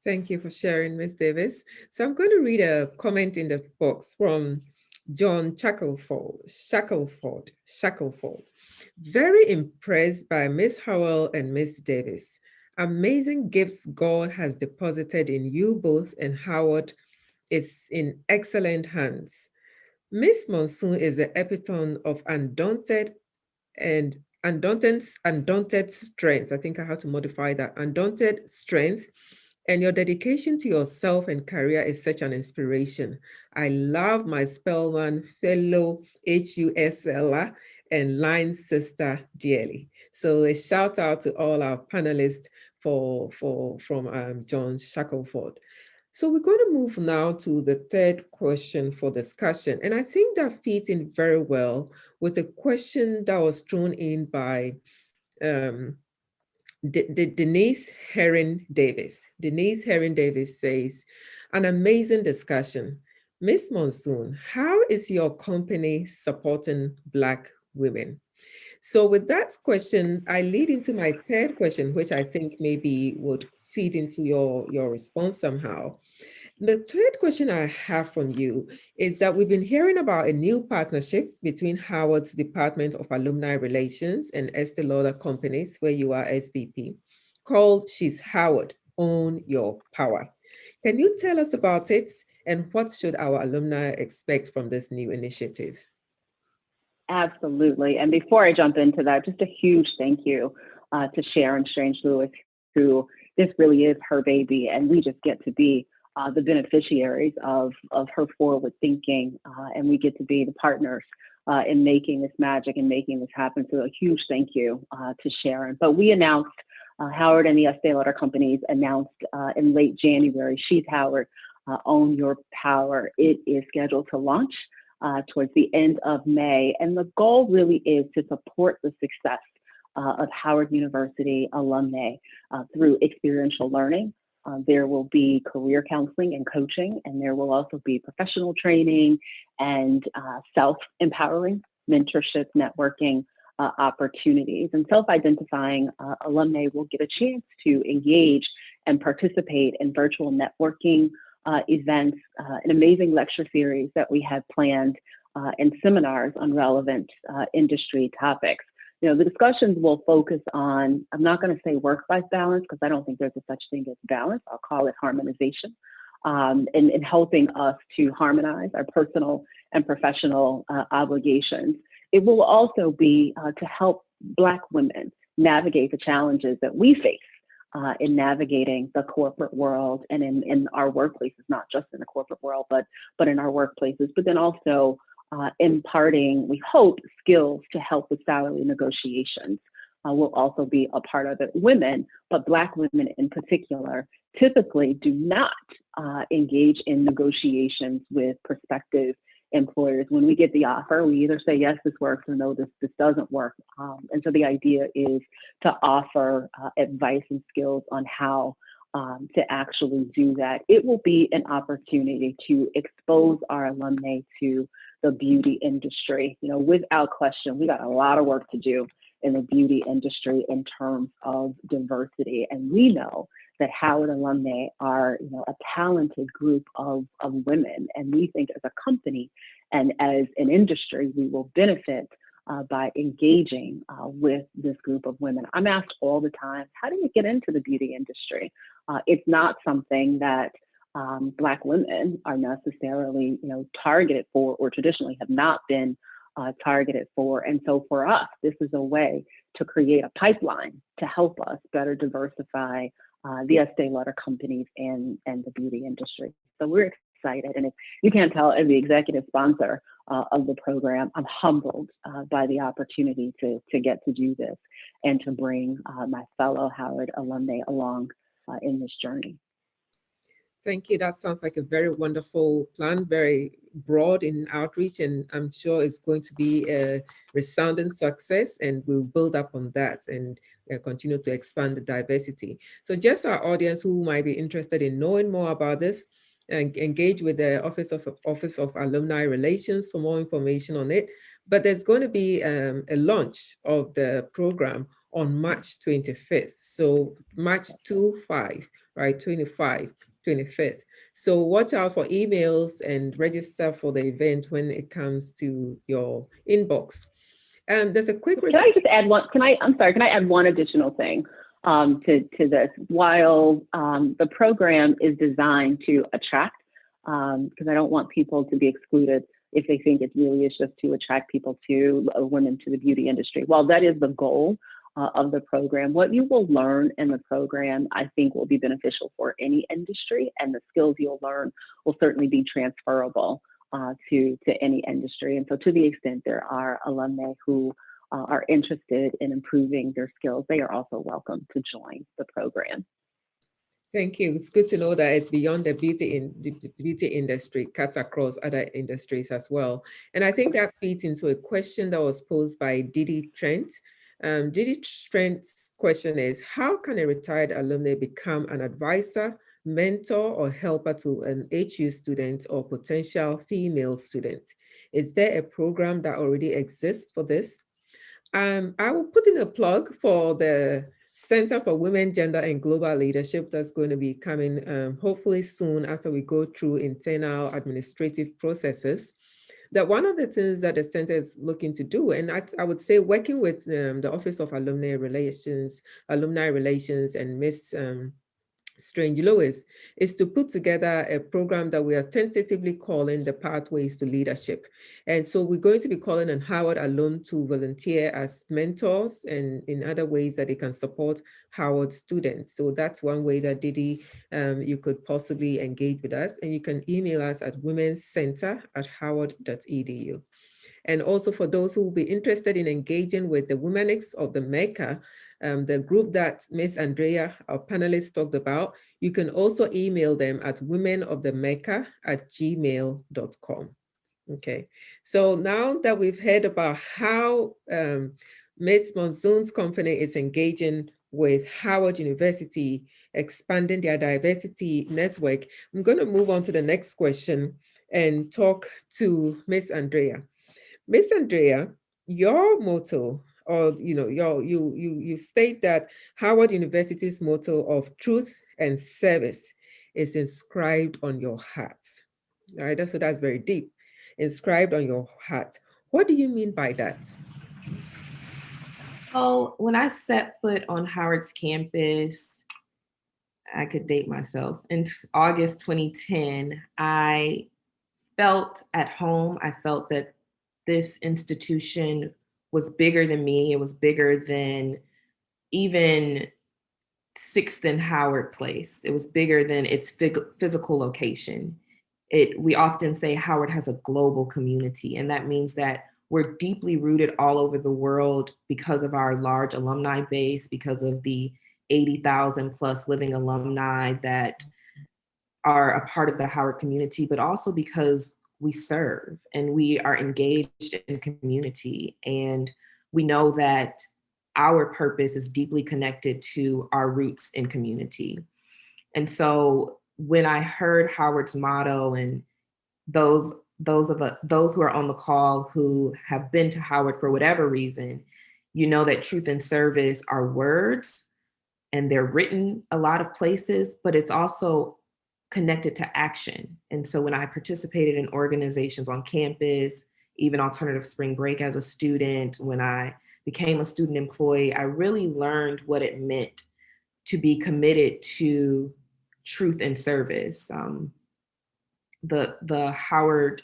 Thank you for sharing, Ms. Davis. So I'm going to read a comment in the box from John Shackelford. Very impressed by Ms. Howell and Ms. Davis. Amazing gifts God has deposited in you both, and Howard is in excellent hands. Ms. Monsoon is the epitome of undaunted strength. I think I have to modify that. Undaunted strength. And your dedication to yourself and career is such an inspiration. I love my Spelman fellow HUSLer and line sister dearly. So a shout out to all our panelists from John Shackelford. So we're going to move now to the third question for discussion. And I think that fits in very well with a question that was thrown in by Denise Herring Davis. Denise Herring Davis says, an amazing discussion. Ms. Monsoon, how is your company supporting Black women? So with that question, I lead into my third question, which I think maybe would feed into your response somehow. The third question I have from you is that we've been hearing about a new partnership between Howard's Department of Alumni Relations and Estee Lauder Companies, where you are SVP, called She's Howard, Own Your Power. Can you tell us about it and what should our alumni expect from this new initiative? Absolutely. And before I jump into that, just a huge thank you to Sharon Strange Lewis, who this really is her baby, and we just get to be the beneficiaries of her forward thinking, and we get to be the partners in making this magic and making this happen. So a huge thank you to Sharon. But we announced, Howard and the Estee Lauder Companies announced in late January, She's Howard, Own Your Power. It is scheduled to launch towards the end of May. And the goal really is to support the success of Howard University alumni through experiential learning. There will be career counseling and coaching, and there will also be professional training and self-empowering mentorship networking opportunities. And self-identifying alumni will get a chance to engage and participate in virtual networking events, an amazing lecture series that we have planned, and seminars on relevant industry topics. You know, the discussions will focus on, I'm not going to say work-life balance because I don't think there's a such thing as balance. I'll call it harmonization, in helping us to harmonize our personal and professional obligations. It will also be to help Black women navigate the challenges that we face in navigating the corporate world and in our workplaces, not just in the corporate world, but in our workplaces, but then also imparting, we hope, skills to help with salary negotiations will also be a part of it. Women, but Black women in particular, typically do not engage in negotiations with prospective employers. When we get the offer, we either say, yes, this works, or no, this doesn't work. And so the idea is to offer advice and skills on how to actually do that. It will be an opportunity to expose our alumni to the beauty industry. You know, without question, we got a lot of work to do in the beauty industry in terms of diversity. And we know that Howard alumni are, you know, a talented group of women. And we think as a company and as an industry, we will benefit by engaging with this group of women. I'm asked all the time, how do you get into the beauty industry? It's not something that Black women are necessarily, you know, targeted for, or traditionally have not been targeted for. And so for us, this is a way to create a pipeline to help us better diversify the Estee Lauder Companies and the beauty industry. So we're excited. And if you can't tell, as the executive sponsor of the program, I'm humbled by the opportunity to get to do this and to bring my fellow Howard alumni along in this journey. Thank you. That sounds like a very wonderful plan, very broad in outreach, and I'm sure it's going to be a resounding success, and we'll build up on that and continue to expand the diversity. So just our audience who might be interested in knowing more about this, and engage with the Office of Alumni Relations for more information on it. But there's going to be a launch of the program on March 25th. So March 25, right, 25th. So watch out for emails and register for the event when it comes to your inbox. There's a quick. Can I just add one? Can I add one additional thing to this? While the program is designed to attract, because I don't want people to be excluded if they think it really is just to attract people to women to the beauty industry. While that is the goal of the program, what you will learn in the program, I think, will be beneficial for any industry, and the skills you'll learn will certainly be transferable to any industry. And so to the extent there are alumni who are interested in improving their skills, they are also welcome to join the program. Thank you. It's good to know that it's beyond the beauty industry, cuts across other industries as well. And I think that feeds into a question that was posed by Didi Trent. Didi Trent's question is, how can a retired alumni become an advisor, mentor, or helper to an HU student or potential female student? Is there a program that already exists for this? I will put in a plug for the Center for Women, Gender, and Global Leadership that's going to be coming hopefully soon after we go through internal administrative processes. That one of the things that the center is looking to do, and I would say working with the Office of Alumni Relations, and Miss Strange Lewis, is to put together a program that we are tentatively calling the Pathways to Leadership. And so we're going to be calling on Howard alum to volunteer as mentors and in other ways that they can support Howard students. So that's one way that Didi, you could possibly engage with us, and you can email us at womenscenter@howard.edu. And also for those who will be interested in engaging with the Womanics of the Mecca, the group that Miss Andrea, our panelist, talked about, you can also email them at womenofthemecca@gmail.com. Okay, so now that we've heard about how Ms. Monsoon's company is engaging with Howard University, expanding their diversity network, I'm going to move on to the next question and talk to Miss Andrea. Miss Andrea, your motto, or you state that Howard University's motto of truth and service is inscribed on your heart. All right, so that's very deep. Inscribed on your heart. What do you mean by that? Oh, when I set foot on Howard's campus, I could date myself. In August 2010, I felt at home. I felt that this institution was bigger than me. It was bigger than even 6th and Howard Place. It was bigger than its physical location. We often say Howard has a global community, and that means that we're deeply rooted all over the world because of our large alumni base, because of the 80,000 plus living alumni that are a part of the Howard community, but also because we serve and we are engaged in community. And we know that our purpose is deeply connected to our roots in community. And so when I heard Howard's motto, and those who are on the call who have been to Howard for whatever reason, you know that truth and service are words and they're written a lot of places, but it's also connected to action. And so when I participated in organizations on campus, even Alternative Spring Break as a student, when I became a student employee, I really learned what it meant to be committed to truth and service. The Howard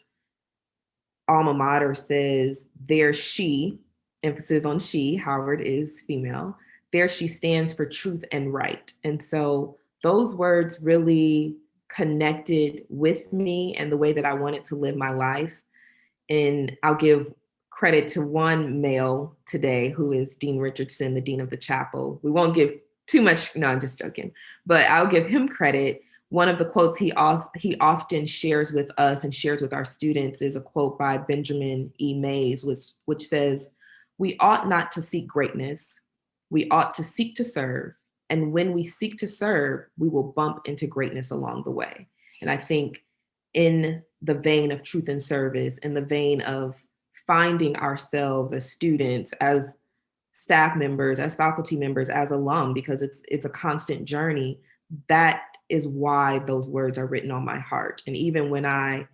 alma mater says, there she, emphasis on she, Howard is female, there she stands for truth and right. And so those words really connected with me and the way that I wanted to live my life. And I'll give credit to one male today who is Dean Richardson, the Dean of the Chapel. We won't give too much, no, I'm just joking, but I'll give him credit. One of the quotes he often shares with us and shares with our students is a quote by Benjamin E. Mays, which says, "We ought not to seek greatness, we ought to seek to serve. And when we seek to serve, we will bump into greatness along the way." And I think in the vein of truth and service, in the vein of finding ourselves as students, as staff members, as faculty members, as alum, because it's a constant journey, that is why those words are written on my heart. And even when I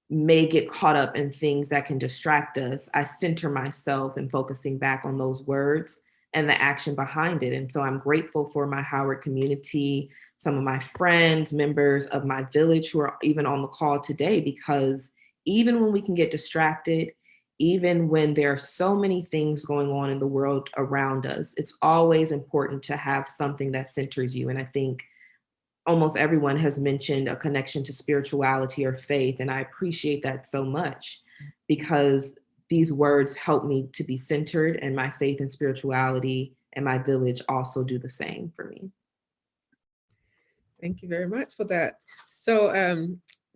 may get caught up in things that can distract us, I center myself in focusing back on those words and the action behind it. And so I'm grateful for my Howard community, some of my friends, members of my village who are even on the call today, because even when we can get distracted, even when there are so many things going on in the world around us, it's always important to have something that centers you. And I think almost everyone has mentioned a connection to spirituality or faith. And I appreciate that so much, because these words help me to be centered, and my faith and spirituality and my village also do the same for me. Thank you very much for that. So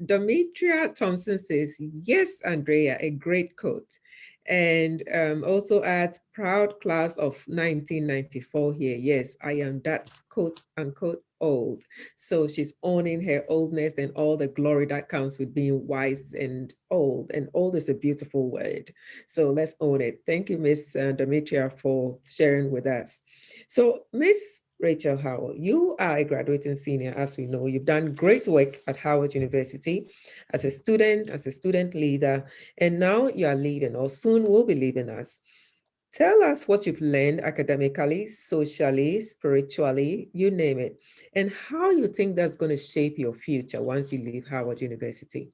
Demetria Thompson says, yes, Andrea, a great quote. And also adds, proud class of 1994 here. Yes, I am that quote unquote old. So she's owning her oldness and all the glory that comes with being wise and old. And old is a beautiful word. So let's own it. Thank you, Miss Demetria, for sharing with us. So, Miss Rachel Howell, you are a graduating senior, as we know. You've done great work at Howard University as a student leader, and now you are leaving, or soon will be leaving us. Tell us what you've learned academically, socially, spiritually, you name it, and how you think that's going to shape your future once you leave Howard University.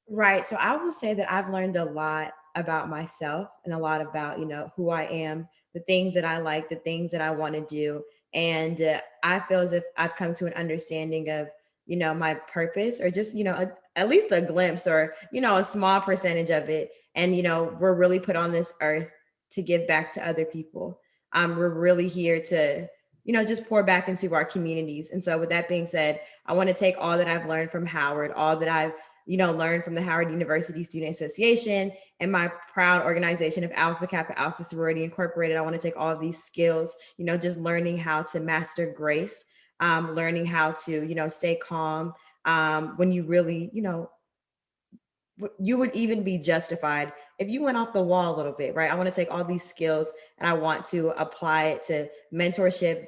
Right. So I will say that I've learned a lot about myself and a lot about, who I am, the things that I like, the things that I want to do. And I feel as if I've come to an understanding of, my purpose, or just, at least a glimpse, or, a small percentage of it. And, we're really put on this earth to give back to other people. We're really here to, just pour back into our communities. And so with that being said, I want to take all that I've learned from Howard, all that I've learned from the Howard University Student Association and my proud organization of Alpha Kappa Alpha Sorority Incorporated. I want to take all of these skills, just learning how to master grace, learning how to, stay calm when you really, you would even be justified if you went off the wall a little bit, right? I want to take all these skills and I want to apply it to mentorship,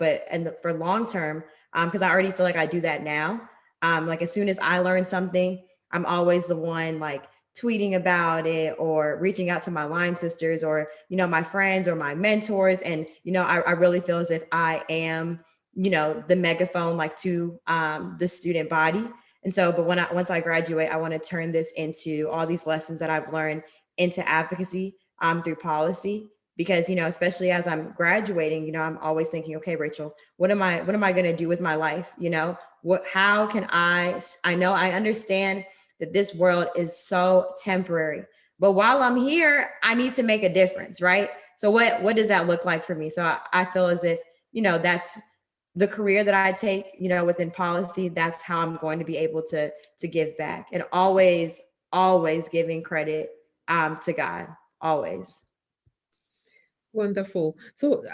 for long term, because I already feel like I do that now. Like as soon as I learn something, I'm always the one like tweeting about it or reaching out to my line sisters or, my friends or my mentors. And, I really feel as if I am, the megaphone, like to the student body. And so, but once I graduate, I want to turn this into all these lessons that I've learned into advocacy through policy. Because, especially as I'm graduating, I'm always thinking, okay, Rachel, what am I going to do with my life? How can I know I understand that this world is so temporary, but while I'm here, I need to make a difference, right? So what does that look like for me? So I feel as if, that's the career that I take, within policy. That's how I'm going to be able to give back, and always giving credit to God, always. Wonderful. So,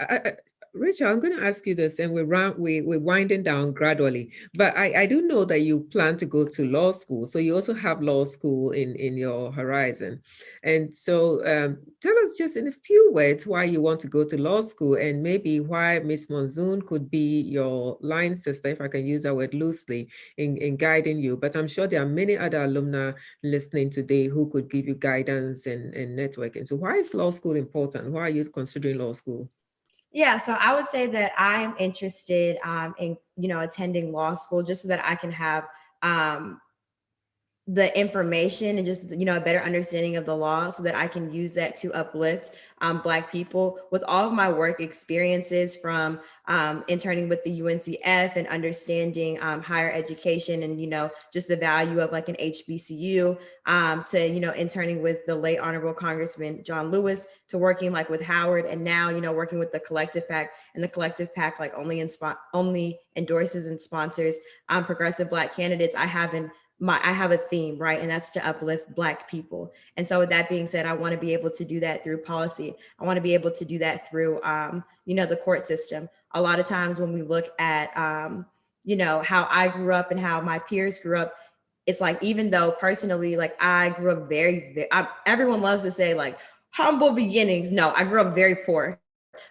Rachel, I'm going to ask you this, and we're winding down gradually. But I do know that you plan to go to law school, so you also have law school in your horizon. And so, tell us just in a few words why you want to go to law school, and maybe why Miss Monsoon could be your line sister, if I can use that word loosely, in guiding you. But I'm sure there are many other alumni listening today who could give you guidance and networking. So, why is law school important? Why are you considering law school? Yeah, so I would say that I'm interested in, attending law school just so that I can have the information and just, a better understanding of the law so that I can use that to uplift Black people. With all of my work experiences from interning with the UNCF and understanding higher education and, just the value of like an HBCU to, interning with the late Honorable Congressman John Lewis to working like with Howard and now, working with the Collective PAC, and the Collective PAC like only endorses and sponsors progressive Black candidates. I have a theme, right? And that's to uplift Black people. And so with that being said, I want to be able to do that through policy. I want to be able to do that through, the court system. A lot of times when we look at, how I grew up and how my peers grew up, it's like, even though personally, like I grew up everyone loves to say like humble beginnings. No, I grew up very poor.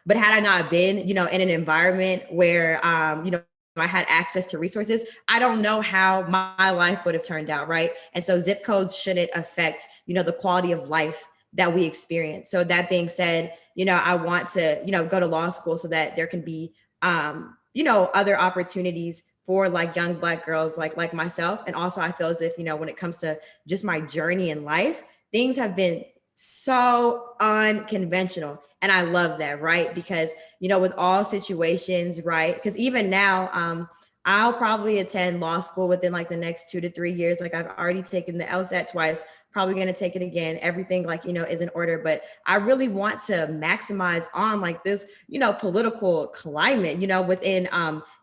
But had I not been, in an environment where, I had access to resources, I don't know how my life would have turned out, right? And so zip codes shouldn't affect, the quality of life that we experience. So that being said, I want to, go to law school so that there can be, other opportunities for like young Black girls like myself. And also I feel as if, when it comes to just my journey in life, things have been so unconventional. And I love that, right? Because, with all situations, right? Because even now, I'll probably attend law school within like the next 2 to 3 years. Like I've already taken the LSAT twice, probably going to take it again. Everything like, is in order, but I really want to maximize on like this, political climate, within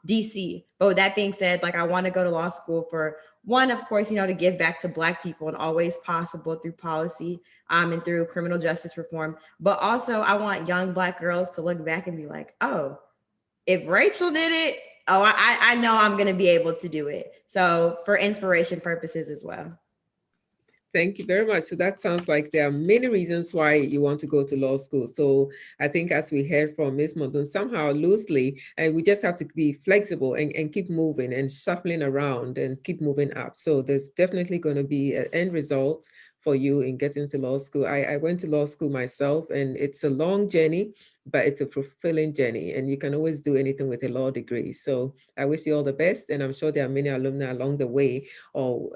DC. But with that being said, like I want to go to law school for one, of course, to give back to Black people and always possible through policy and through criminal justice reform. But also I want young Black girls to look back and be like, oh, if Rachel did it, oh, I know I'm going to be able to do it. So for inspiration purposes as well. Thank you very much. So that sounds like there are many reasons why you want to go to law school. So I think as we heard from Ms. Monsoon, somehow loosely, and we just have to be flexible and keep moving and shuffling around and keep moving up. So there's definitely going to be an end result for you in getting to law school. I went to law school myself, and it's a long journey, but it's a fulfilling journey, and you can always do anything with a law degree. So I wish you all the best, and I'm sure there are many alumni along the way or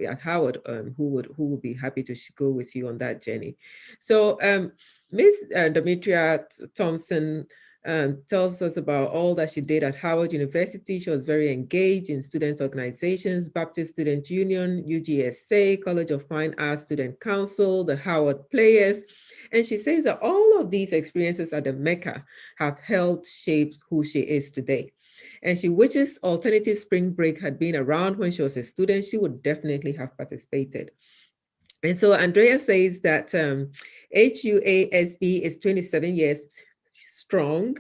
at Howard who would be happy to go with you on that journey. So Ms. Demetria Thompson tells us about all that she did at Howard University. She was very engaged in student organizations, Baptist Student Union, UGSA, College of Fine Arts Student Council, the Howard Players. And she says that all of these experiences at the Mecca have helped shape who she is today. And she wishes alternative spring break had been around when she was a student. She would definitely have participated. And so Andrea says that HUASB is 27 years strong,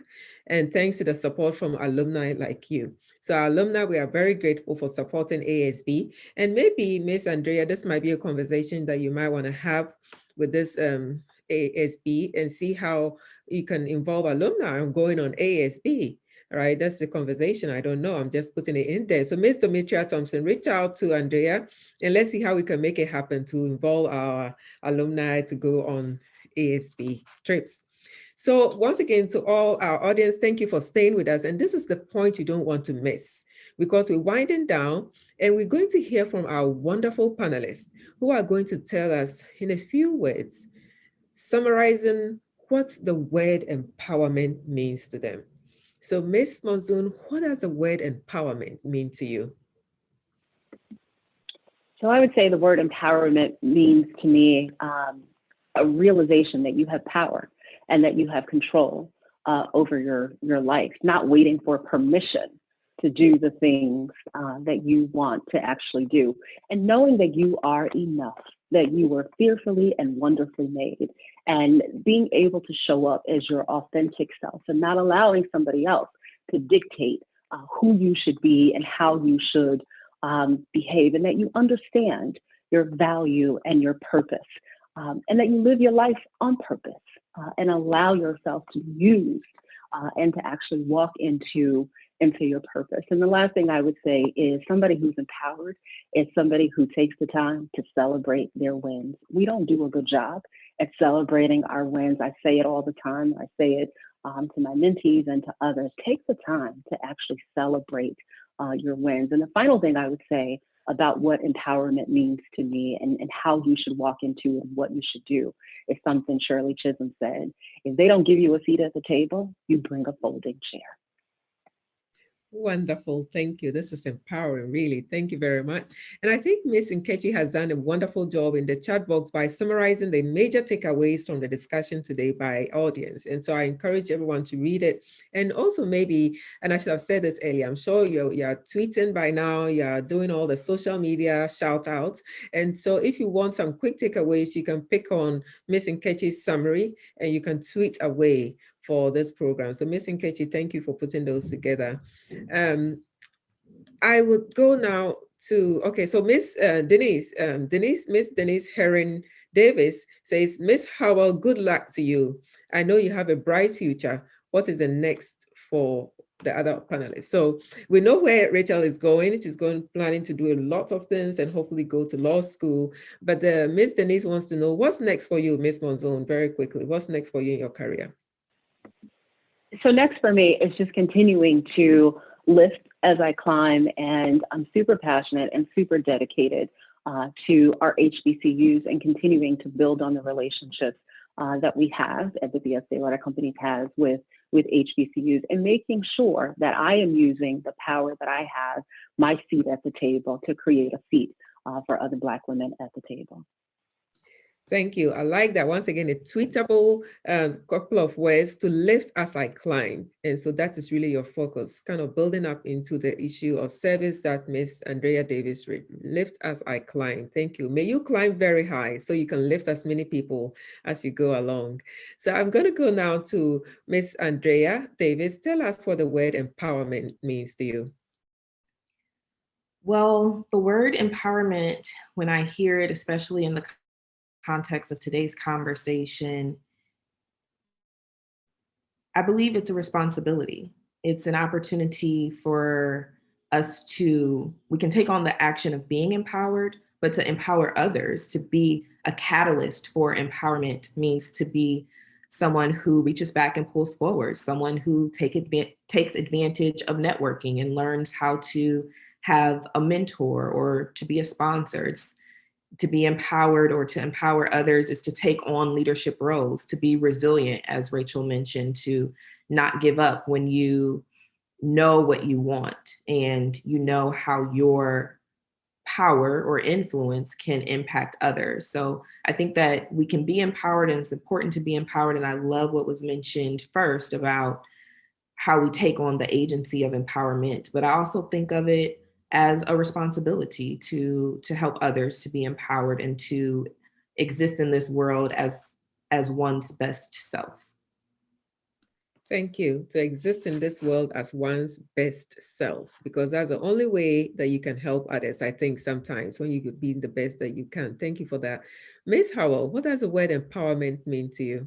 and thanks to the support from alumni like you. So our alumni, we are very grateful for supporting ASB. And maybe, Miss Andrea, this might be a conversation that you might want to have with this ASB and see how you can involve alumni on going on ASB. All right, that's the conversation. I don't know. I'm just putting it in there. So Ms. Demetria Thompson, reach out to Andrea and let's see how we can make it happen to involve our alumni to go on ASB trips. So once again, to all our audience, thank you for staying with us. And this is the point you don't want to miss, because we're winding down and we're going to hear from our wonderful panelists who are going to tell us in a few words, summarizing what the word empowerment means to them. So Ms. Monsoon, what does the word empowerment mean to you? So I would say the word empowerment means to me a realization that you have power and that you have control over your life, not waiting for permission to do the things that you want to actually do, and knowing that you are enough, that you were fearfully and wonderfully made, and being able to show up as your authentic self and not allowing somebody else to dictate who you should be and how you should behave, and that you understand your value and your purpose, and that you live your life on purpose and allow yourself to use and to actually walk into your purpose. And the last thing I would say is somebody who's empowered is somebody who takes the time to celebrate their wins. We don't do a good job at celebrating our wins. I say it all the time. I say it to my mentees and to others. Take the time to actually celebrate your wins. And the final thing I would say about what empowerment means to me and how you should walk into it and what you should do is something Shirley Chisholm said. If they don't give you a seat at the table, you bring a folding chair. Wonderful. Thank you. This is empowering, really. Thank you very much. And I think Ms. Nkechi has done a wonderful job in the chat box by summarizing the major takeaways from the discussion today by audience. And so I encourage everyone to read it. And also maybe, and I should have said this earlier, I'm sure you're tweeting by now, you're doing all the social media shout outs. And so if you want some quick takeaways, you can pick on Ms. Nkechi's summary and you can tweet away for this program. So Ms. Nkechi, thank you for putting those together. I would go now to, okay, so Miss Miss Denise Herring Davis says, Miss Howell, good luck to you. I know you have a bright future. What is the next for the other panelists? So we know where Rachel is going. She's planning to do a lot of things and hopefully go to law school. But Miss Denise wants to know, what's next for you, Miss Monsoon, very quickly. What's next for you in your career? So next for me is just continuing to lift as I climb, and I'm super passionate and super dedicated to our HBCUs and continuing to build on the relationships that we have at the BSA, what our company has with HBCUs, and making sure that I am using the power that I have, my seat at the table, to create a seat for other Black women at the table. Thank you. I like that. Once again, a tweetable couple of words to lift as I climb. And so that is really your focus, kind of building up into the issue of service that Miss Andrea Davis read. Lift as I climb. Thank you. May you climb very high so you can lift as many people as you go along. So I'm going to go now to Miss Andrea Davis. Tell us what the word empowerment means to you. Well, the word empowerment, when I hear it, especially in the context of today's conversation, I believe it's a responsibility. It's an opportunity for us we can take on the action of being empowered, but to empower others, to be a catalyst for empowerment means to be someone who reaches back and pulls forward, someone who takes advantage of networking and learns how to have a mentor or to be a sponsor. It's to be empowered or to empower others is to take on leadership roles, to be resilient, as Rachel mentioned, to not give up when you know what you want and you know how your power or influence can impact others. So I think that we can be empowered, and it's important to be empowered. And I love what was mentioned first about how we take on the agency of empowerment, but I also think of it as a responsibility to help others to be empowered and to exist in this world as one's best self. Thank you. To exist in this world as one's best self, because that's the only way that you can help others, I think, sometimes, when you could be the best that you can. Thank you for that. Ms. Howell, what does the word empowerment mean to you?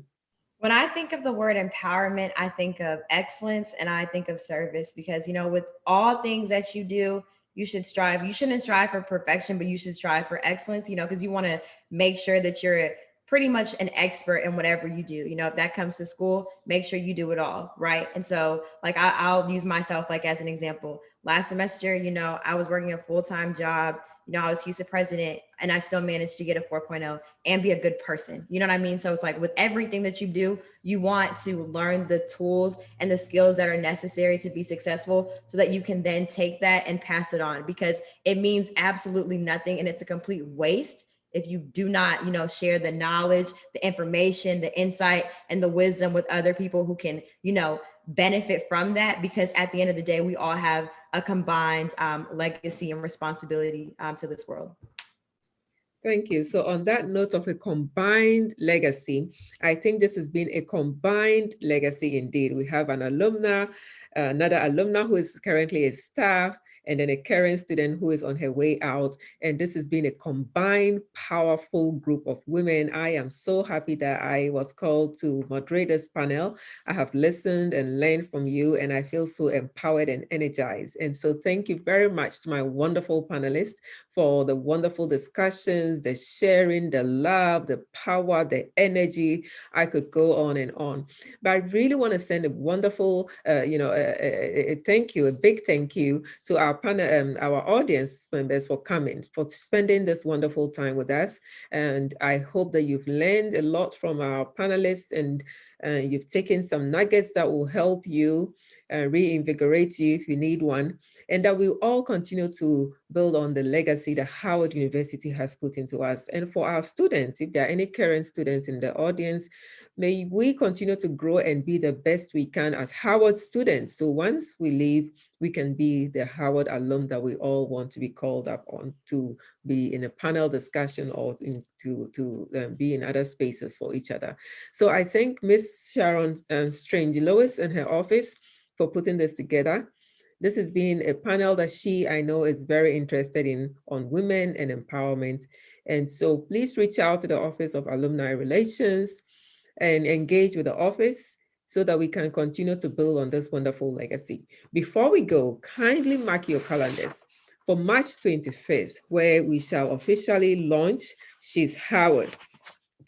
When I think of the word empowerment, I think of excellence and I think of service, because, with all things that you do, you shouldn't strive for perfection, but you should strive for excellence, because you want to make sure that you're pretty much an expert in whatever you do. If that comes to school, make sure you do it all, right? And so, like, I'll use myself like as an example. Last semester, I was working a full-time job. I was Houston president, and I still managed to get a 4.0 and be a good person. You know what I mean? So it's like with everything that you do, you want to learn the tools and the skills that are necessary to be successful so that you can then take that and pass it on, because it means absolutely nothing and it's a complete waste if you do not, share the knowledge, the information, the insight, and the wisdom with other people who can, benefit from that. Because at the end of the day, we all have a combined legacy and responsibility to this world. Thank you. So on that note of a combined legacy, I think this has been a combined legacy indeed. We have an alumna, another alumna who is currently a staff, and then a current student who is on her way out. And this has been a combined, powerful group of women. I am so happy that I was called to moderate this panel. I have listened and learned from you, and I feel so empowered and energized. And so thank you very much to my wonderful panelists for the wonderful discussions, the sharing, the love, the power, the energy. I could go on and on. But I really want to send a wonderful, thank you, a big thank you to our panel, our audience members for coming, for spending this wonderful time with us. And I hope that you've learned a lot from our panelists, and you've taken some nuggets that will help you reinvigorate you if you need one, and that we'll all continue to build on the legacy that Howard University has put into us. And for our students, if there are any current students in the audience, may we continue to grow and be the best we can as Howard students. So once we leave, we can be the Howard alum that we all want to be called up on, to be in a panel discussion or to be in other spaces for each other. So I thank Ms. Sharon Strange Lewis and her office for putting this together. This has been a panel that I know is very interested in on women and empowerment. And so please reach out to the Office of Alumni Relations and engage with the office so that we can continue to build on this wonderful legacy. Before we go, kindly mark your calendars for March 25th, where we shall officially launch She's Howard,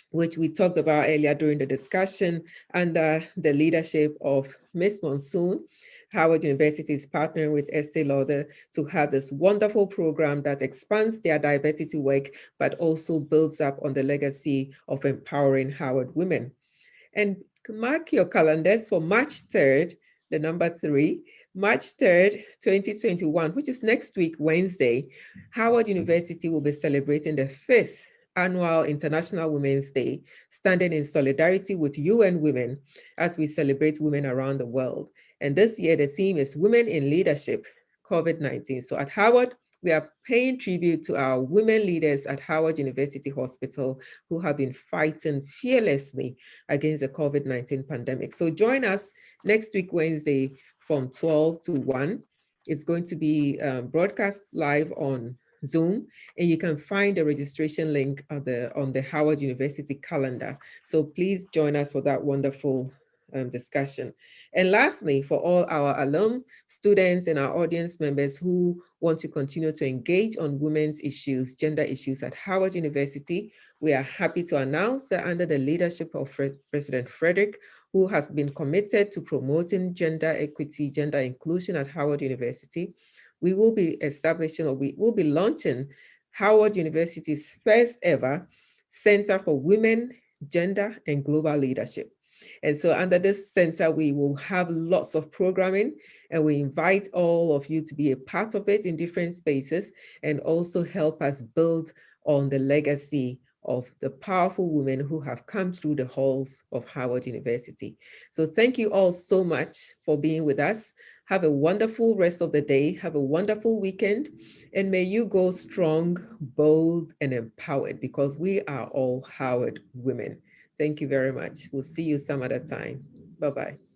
which we talked about earlier during the discussion, under the leadership of Ms. Monsoon. Howard University is partnering with Estee Lauder to have this wonderful program that expands their diversity work, but also builds up on the legacy of empowering Howard women. And mark your calendars for March 3rd, the number 3, March 3rd, 2021, which is next week, Wednesday. Howard University will be celebrating the 5th Annual International Women's Day, standing in solidarity with UN Women as we celebrate women around the world. And this year, the theme is Women in Leadership, COVID-19. So at Howard, we are paying tribute to our women leaders at Howard University Hospital who have been fighting fearlessly against the COVID-19 pandemic. So join us next week, Wednesday, from 12 to 1. It's going to be broadcast live on Zoom, and you can find the registration link on the Howard University calendar. So please join us for that wonderful discussion. And lastly, for all our alum, students, and our audience members who want to continue to engage on women's issues, gender issues at Howard University, we are happy to announce that under the leadership of President Frederick, who has been committed to promoting gender equity, gender inclusion at Howard University, we will be establishing, or we will be launching Howard University's first ever Center for Women, Gender, and Global Leadership. And so under this center, we will have lots of programming, and we invite all of you to be a part of it in different spaces and also help us build on the legacy of the powerful women who have come through the halls of Howard University. So thank you all so much for being with us. Have a wonderful rest of the day. Have a wonderful weekend. And may you go strong, bold, and empowered, because we are all Howard women. Thank you very much. We'll see you some other time. Bye-bye.